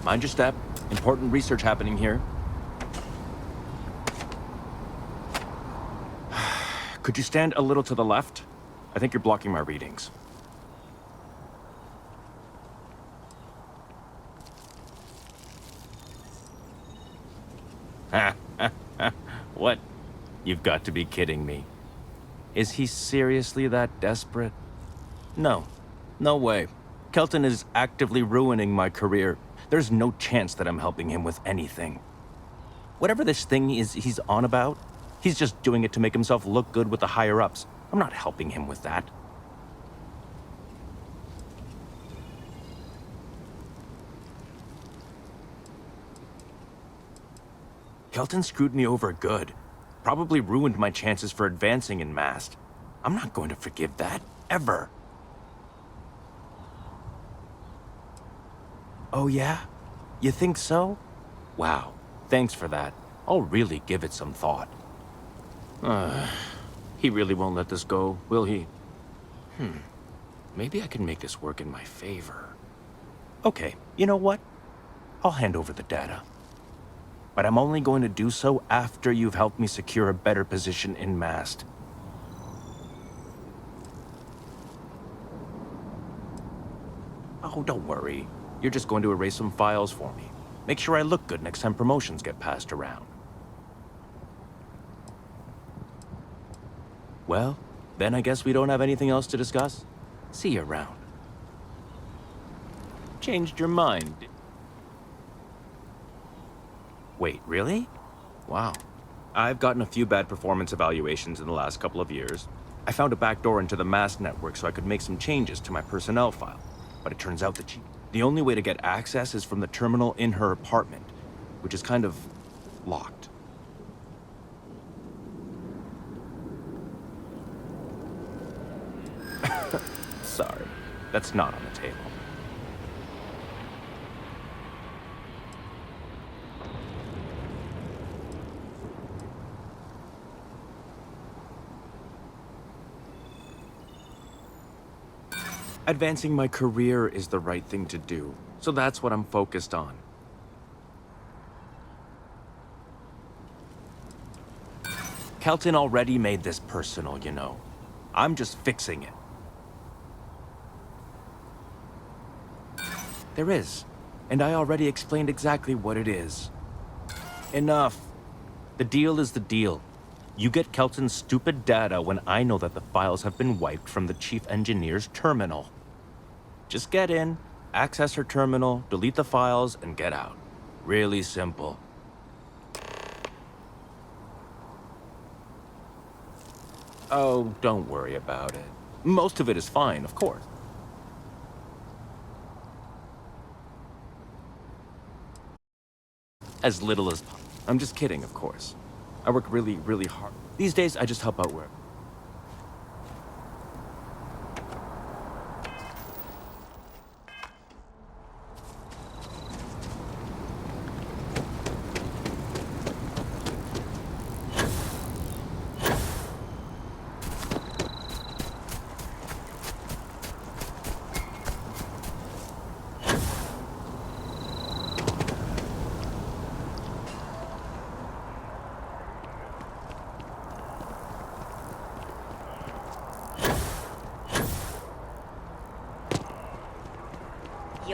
Mind your step. Important research happening here. Could you stand a little to the left? I think you're blocking my readings. What? You've got to be kidding me. Is he seriously that desperate? No. No way. Kelton is actively ruining my career. There's no chance that I'm helping him with anything. Whatever this thing is he's on about, he's just doing it to make himself look good with the higher-ups. I'm not helping him with that. Kelton screwed me over good. Probably ruined my chances for advancing in MAST. I'm not going to forgive that, ever. Oh yeah? You think so? Wow, thanks for that. I'll really give it some thought. He really won't let this go, will he? Maybe I can make this work in my favor. Okay, you know what? I'll hand over the data. But I'm only going to do so after you've helped me secure a better position in MAST. Oh, don't worry. You're just going to erase some files for me. Make sure I look good next time promotions get passed around. Well, then I guess we don't have anything else to discuss. See you around. Changed your mind. Wait, really? Wow. I've gotten a few bad performance evaluations in the last couple of years. I found a backdoor into the MAST network so I could make some changes to my personnel file. But it turns out that the only way to get access is from the terminal in her apartment, which is kind of locked. Sorry, that's not on the table. Advancing my career is the right thing to do, so that's what I'm focused on. Kelton already made this personal, you know. I'm just fixing it. There is, and I already explained exactly what it is. Enough. The deal is the deal. You get Kelton's stupid data when I know that the files have been wiped from the chief engineer's terminal. Just get in, access her terminal, delete the files, and get out. Really simple. Oh, don't worry about it. Most of it is fine, of course. As little as... I'm just kidding, of course. I work really, really hard. These days, I just help out where...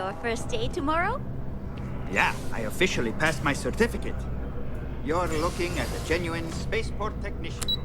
your first day tomorrow? Yeah, I officially passed my certificate. You're looking at a genuine spaceport technician.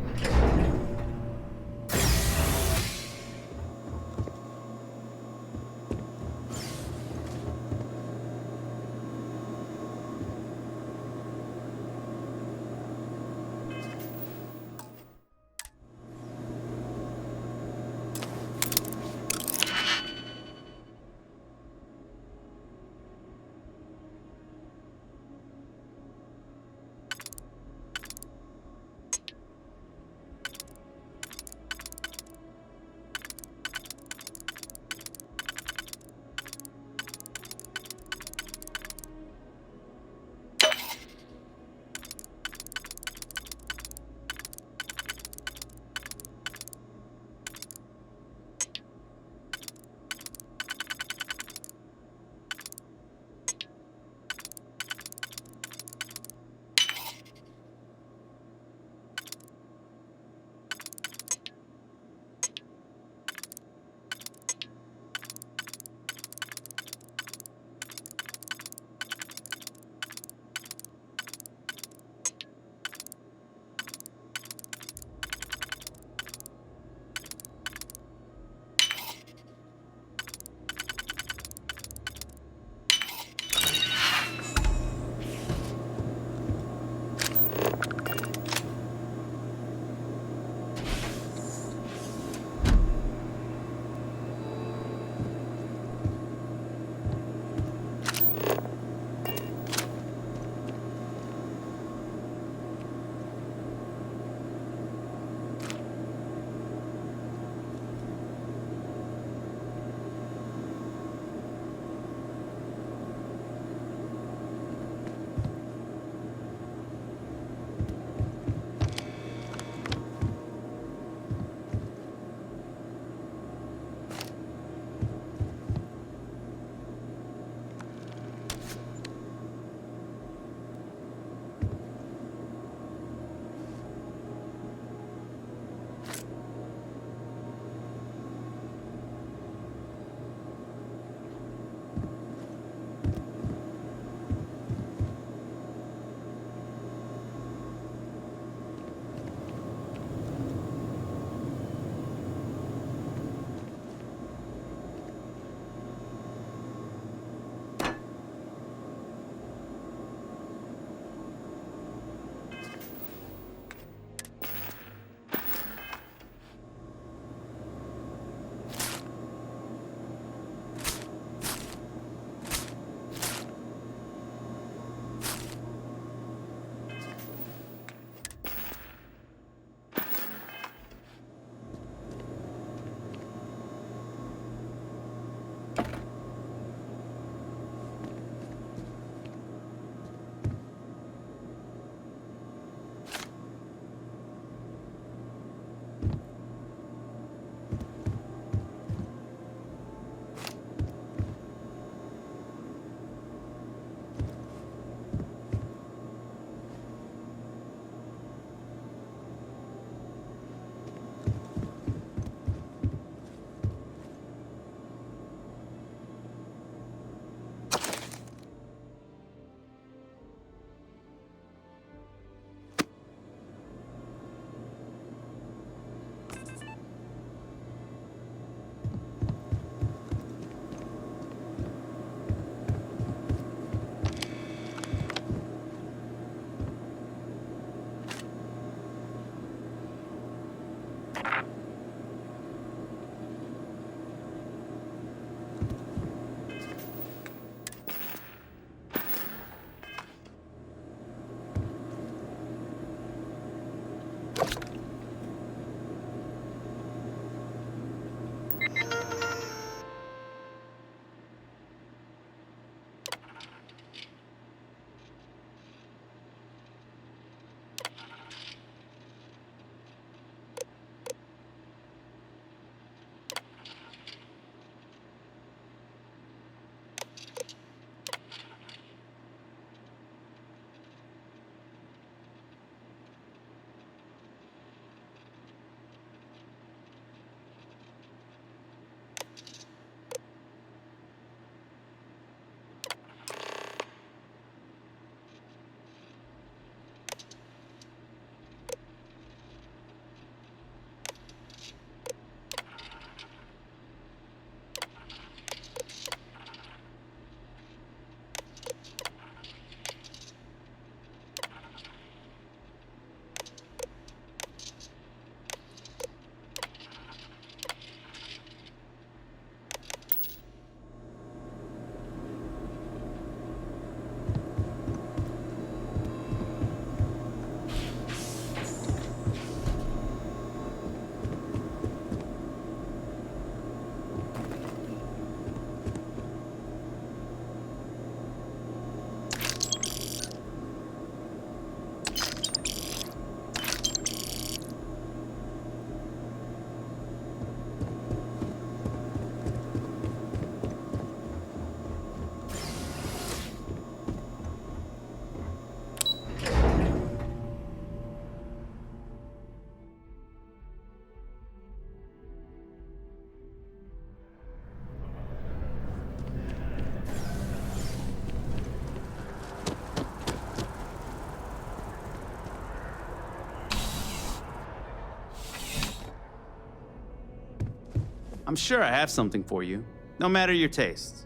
I'm sure I have something for you, no matter your tastes.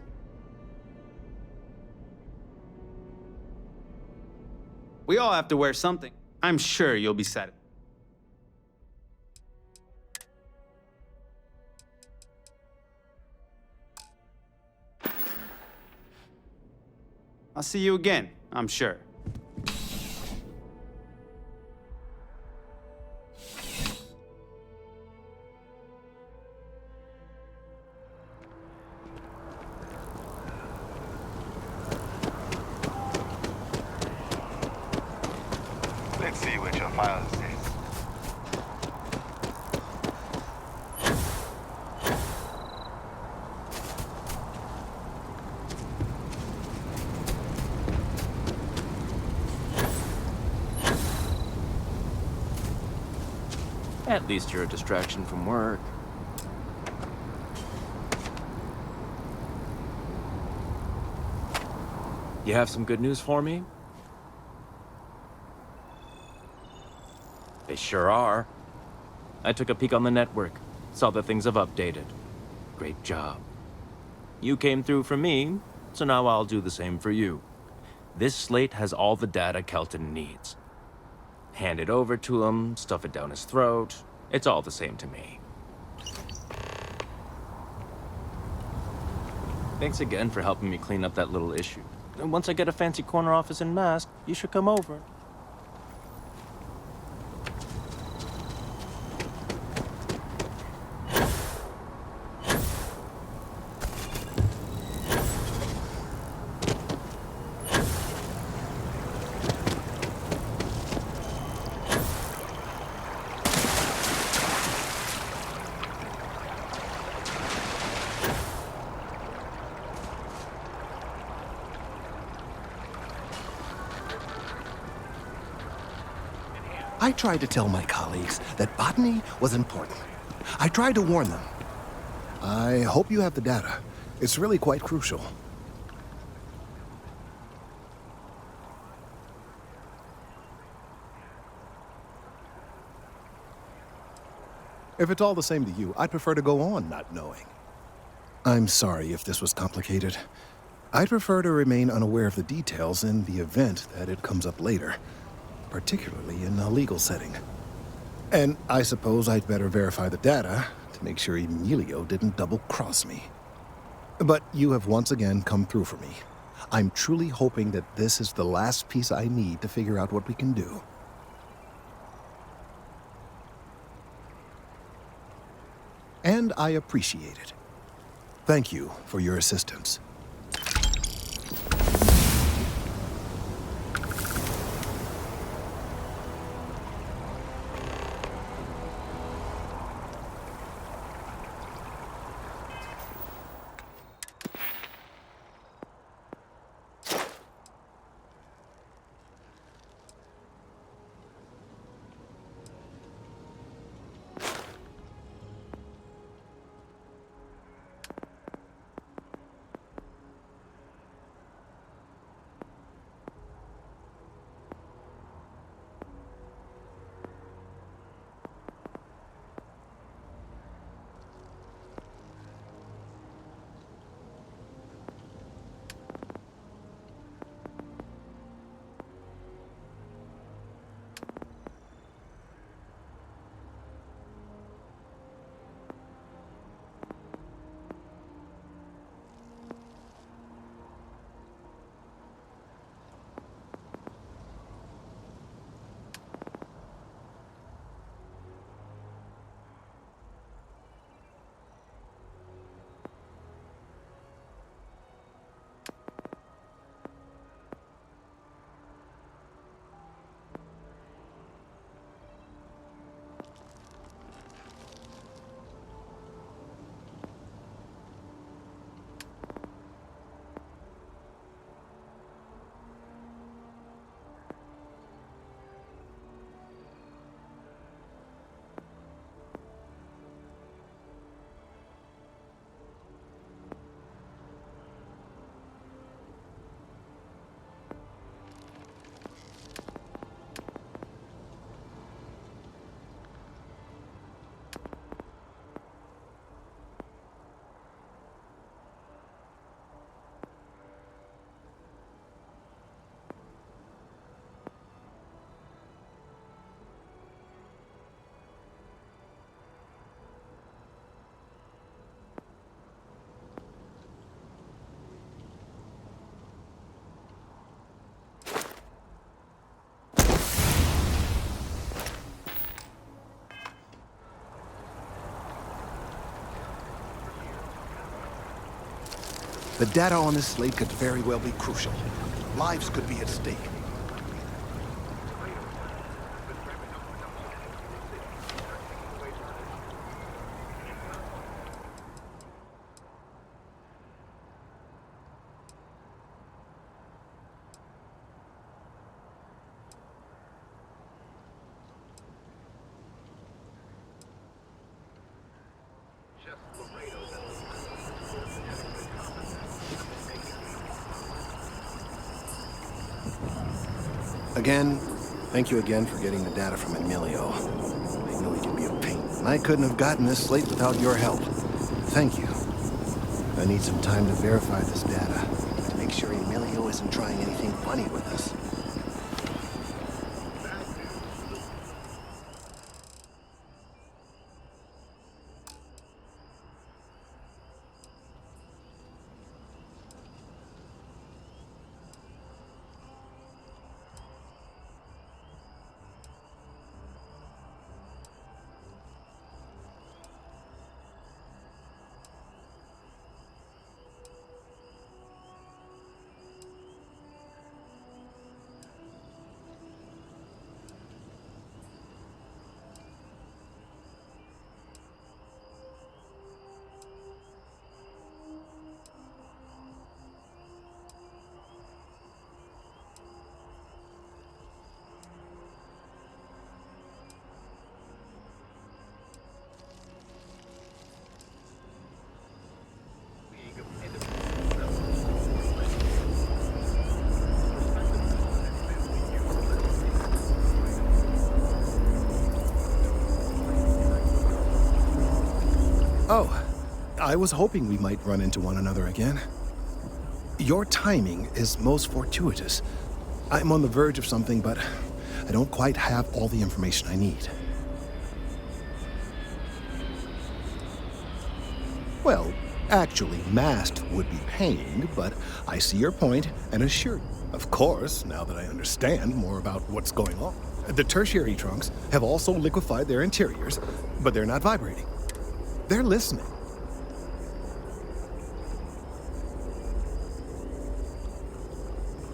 We all have to wear something. I'm sure you'll be satisfied. I'll see you again, I'm sure. Let's see what your file says. At least you're a distraction from work. You have some good news for me? They sure are. I took a peek on the network, saw that things have updated. Great job. You came through for me, so now I'll do the same for you. This slate has all the data Kelton needs. Hand it over to him, stuff it down his throat. It's all the same to me. Thanks again for helping me clean up that little issue. And once I get a fancy corner office in Mask, you should come over. I tried to tell my colleagues that botany was important. I tried to warn them. I hope you have the data. It's really quite crucial. If it's all the same to you, I'd prefer to go on not knowing. I'm sorry if this was complicated. I'd prefer to remain unaware of the details in the event that it comes up later, particularly in a legal setting. And I suppose I'd better verify the data to make sure Emilio didn't double-cross me. But you have once again come through for me. I'm truly hoping that this is the last piece I need to figure out what we can do. And I appreciate it. Thank you for your assistance. The data on this slate could very well be crucial. Lives could be at stake. Again, thank you again for getting the data from Emilio. I know he can be a pain, and I couldn't have gotten this slate without your help. Thank you. I need some time to verify this data, to make sure Emilio isn't trying anything funny with us. Oh, I was hoping we might run into one another again. Your timing is most fortuitous. I'm on the verge of something, but I don't quite have all the information I need. Well, actually, Mast would be paying, but I see your point and assure you. Of course, now that I understand more about what's going on. The tertiary trunks have also liquefied their interiors, but they're not vibrating. They're listening.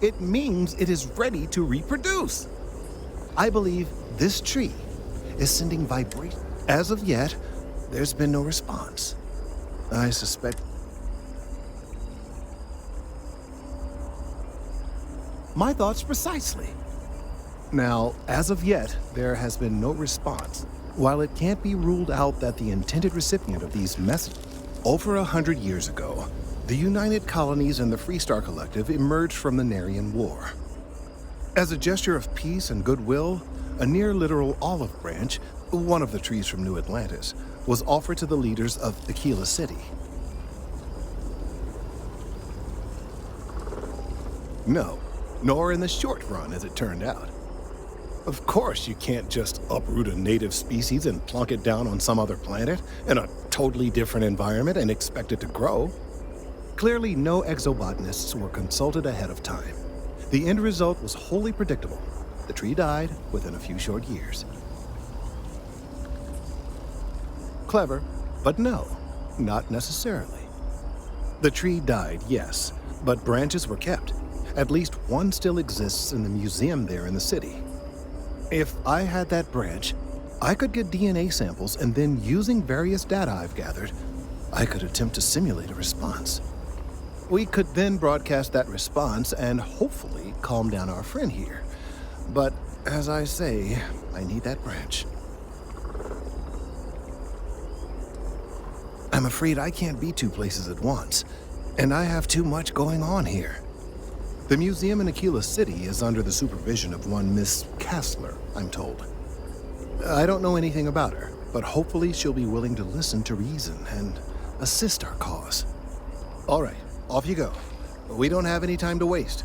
It means it is ready to reproduce. I believe this tree is sending vibration. As of yet, there's been no response. I suspect... My thoughts precisely. Now, as of yet, there has been no response. While it can't be ruled out that the intended recipient of these messages... Over 100 years ago, the United Colonies and the Freestar Collective emerged from the Narian War. As a gesture of peace and goodwill, a near-literal olive branch, one of the trees from New Atlantis, was offered to the leaders of Aquila City. No, nor in the short run, as it turned out. Of course, you can't just uproot a native species and plunk it down on some other planet in a totally different environment and expect it to grow. Clearly, no exobotanists were consulted ahead of time. The end result was wholly predictable. The tree died within a few short years. Clever, but no, not necessarily. The tree died, yes, but branches were kept. At least one still exists in the museum there in the city. If I had that branch, I could get DNA samples, and then using various data I've gathered, I could attempt to simulate a response. We could then broadcast that response and hopefully calm down our friend here. But as I say, I need that branch. I'm afraid I can't be two places at once, and I have too much going on here. The museum in Aquila City is under the supervision of one Miss Kastler, I'm told. I don't know anything about her, but hopefully she'll be willing to listen to reason and assist our cause. All right, off you go. We don't have any time to waste.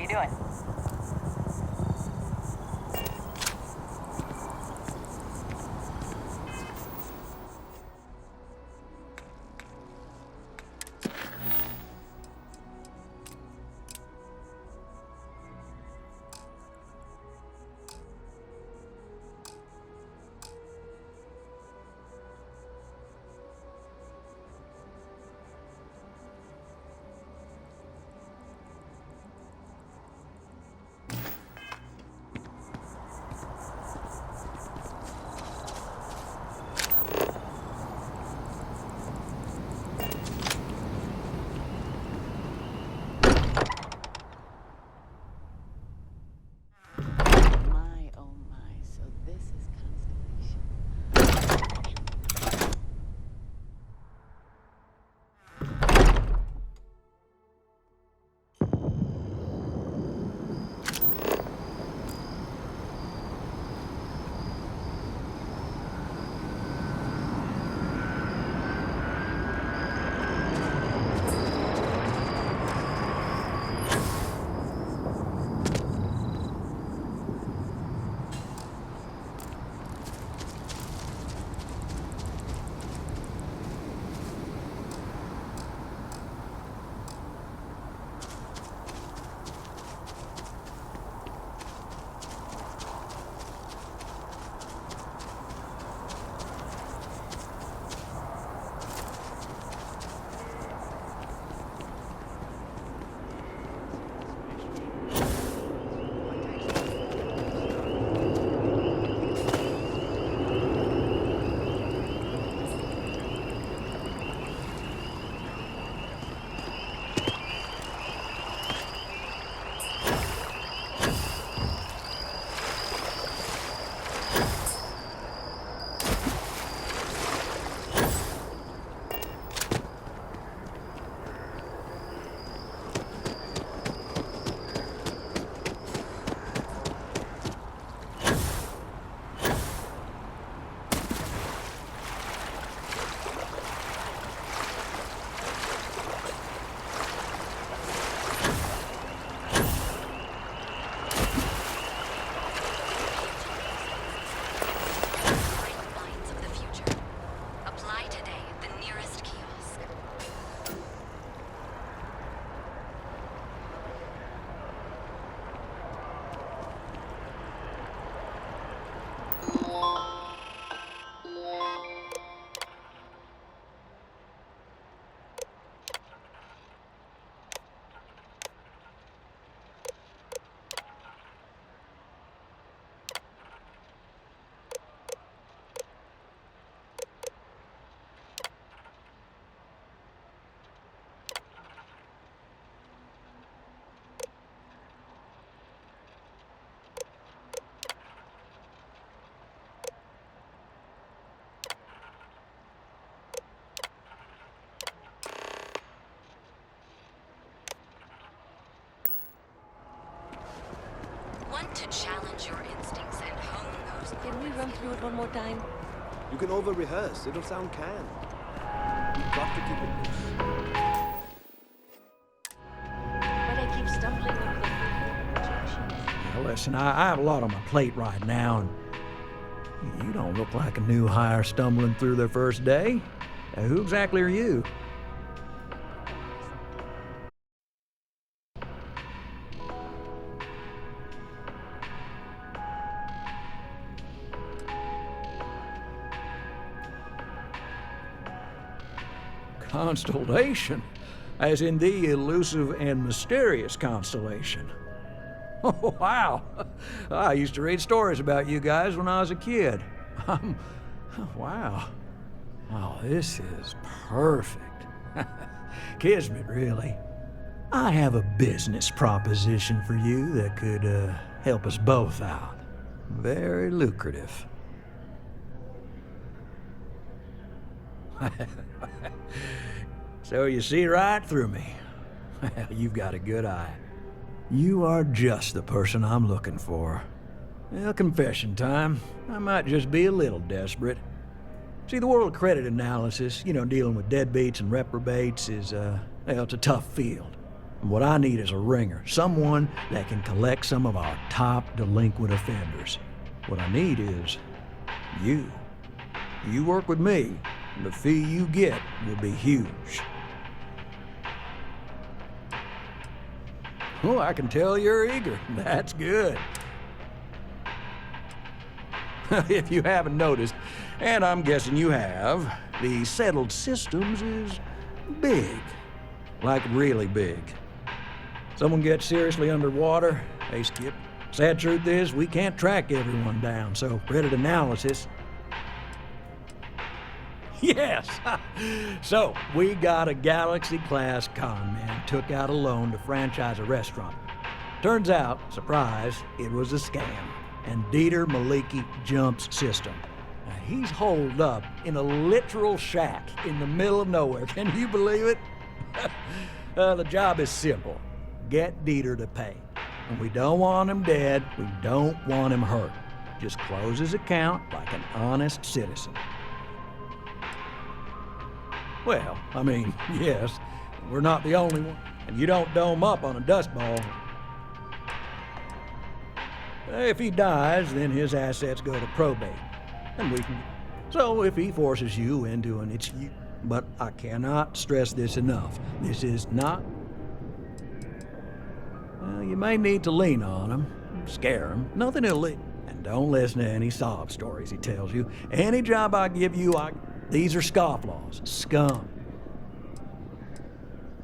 you doing? Want to challenge your instincts and hone those. Can we run through it one more time? You can over-rehearse. It'll sound canned. You've got to keep it loose. But I keep stumbling over the projections. Now listen, I have a lot on my plate right now, and you don't look like a new hire stumbling through their first day. Now, who exactly are you? Constellation, as in the elusive and mysterious constellation. Oh, wow. I used to read stories about you guys when I was a kid. Wow. Oh, this is perfect. Kismet, really. I have a business proposition for you that could help us both out. Very lucrative. So you see right through me. Well, you've got a good eye. You are just the person I'm looking for. Well, confession time. I might just be a little desperate. See, the world of credit analysis, dealing with deadbeats and reprobates is, well, it's a tough field. What I need is a ringer, someone that can collect some of our top delinquent offenders. What I need is you. You work with me, and the fee you get will be huge. Oh, I can tell you're eager. That's good. If you haven't noticed, and I'm guessing you have, the settled systems is big. Like really big. Someone gets seriously underwater, they skip. Sad truth is, we can't track everyone down, so credit analysis. Yes! So, we got a Galaxy-class con man took out a loan to franchise a restaurant. Turns out, surprise, it was a scam. And Dieter Maliki jumps system. Now, he's holed up in a literal shack in the middle of nowhere. Can you believe it? The job is simple. Get Dieter to pay. And we don't want him dead, we don't want him hurt. Just close his account like an honest citizen. Well, I mean, yes, we're not the only one. And you don't dome up on a dust ball. If he dies, then his assets go to probate. And we can... So if he forces you into an it's you... But I cannot stress this enough. This is not... Well, you may need to lean on him, scare him, nothing illegal. And don't listen to any sob stories he tells you. Any job I give you, these are scofflaws, scum.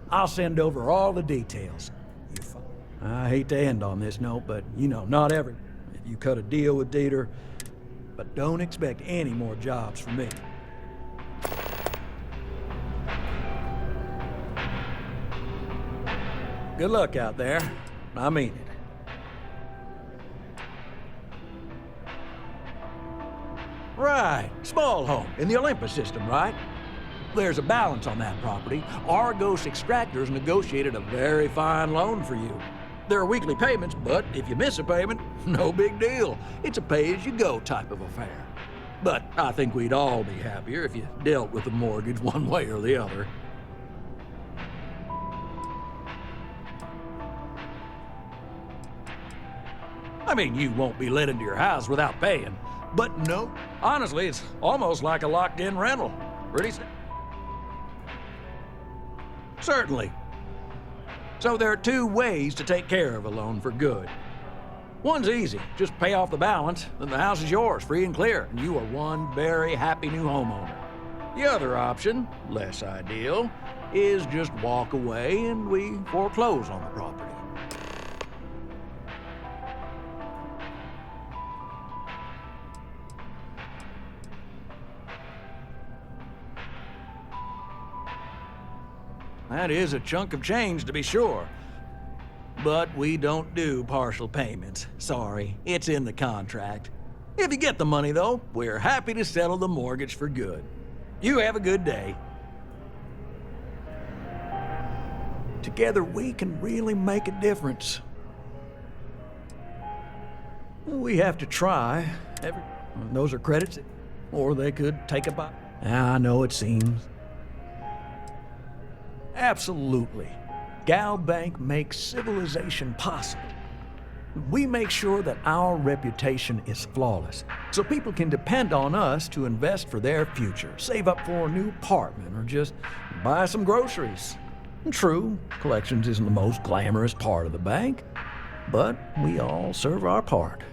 I'll send over all the details. I hate to end on this note, but you know, not every... If you cut a deal with Dieter, but don't expect any more jobs from me. Good luck out there. I mean it. Right, small home in the Olympus system, right? There's a balance on that property. Argos Extractors negotiated a very fine loan for you. There are weekly payments, but if you miss a payment, no big deal. It's a pay-as-you-go type of affair. But I think we'd all be happier if you dealt with the mortgage one way or the other. I mean, you won't be let into your house without paying. But no, honestly, it's almost like a locked-in rental. Pretty Certainly. So there are two ways to take care of a loan for good. One's easy. Just pay off the balance, then the house is yours, free and clear, and you are one very happy new homeowner. The other option, less ideal, is just walk away and we foreclose on the property. That is a chunk of change, to be sure. But we don't do partial payments. Sorry, it's in the contract. If you get the money, though, we're happy to settle the mortgage for good. You have a good day. Together, we can really make a difference. We have to try. Those are credits, or they could take a bite. I know it seems. Absolutely. Gal Bank makes civilization possible. We make sure that our reputation is flawless, so people can depend on us to invest for their future, save up for a new apartment, or just buy some groceries. True, collections isn't the most glamorous part of the bank, but we all serve our part.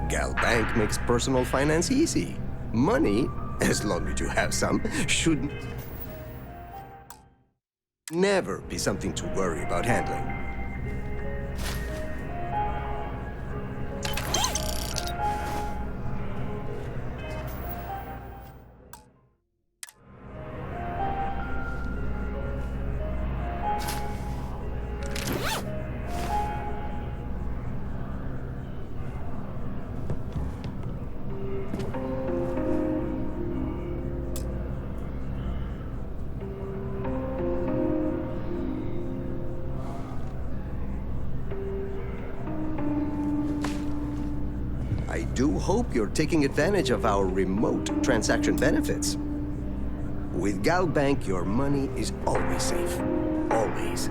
Gal Bank makes personal finance easy. Money, as long as you have some, should never be something to worry about handling. hope you're taking advantage of our remote transaction benefits. With Gal Bank, your money is always safe. Always.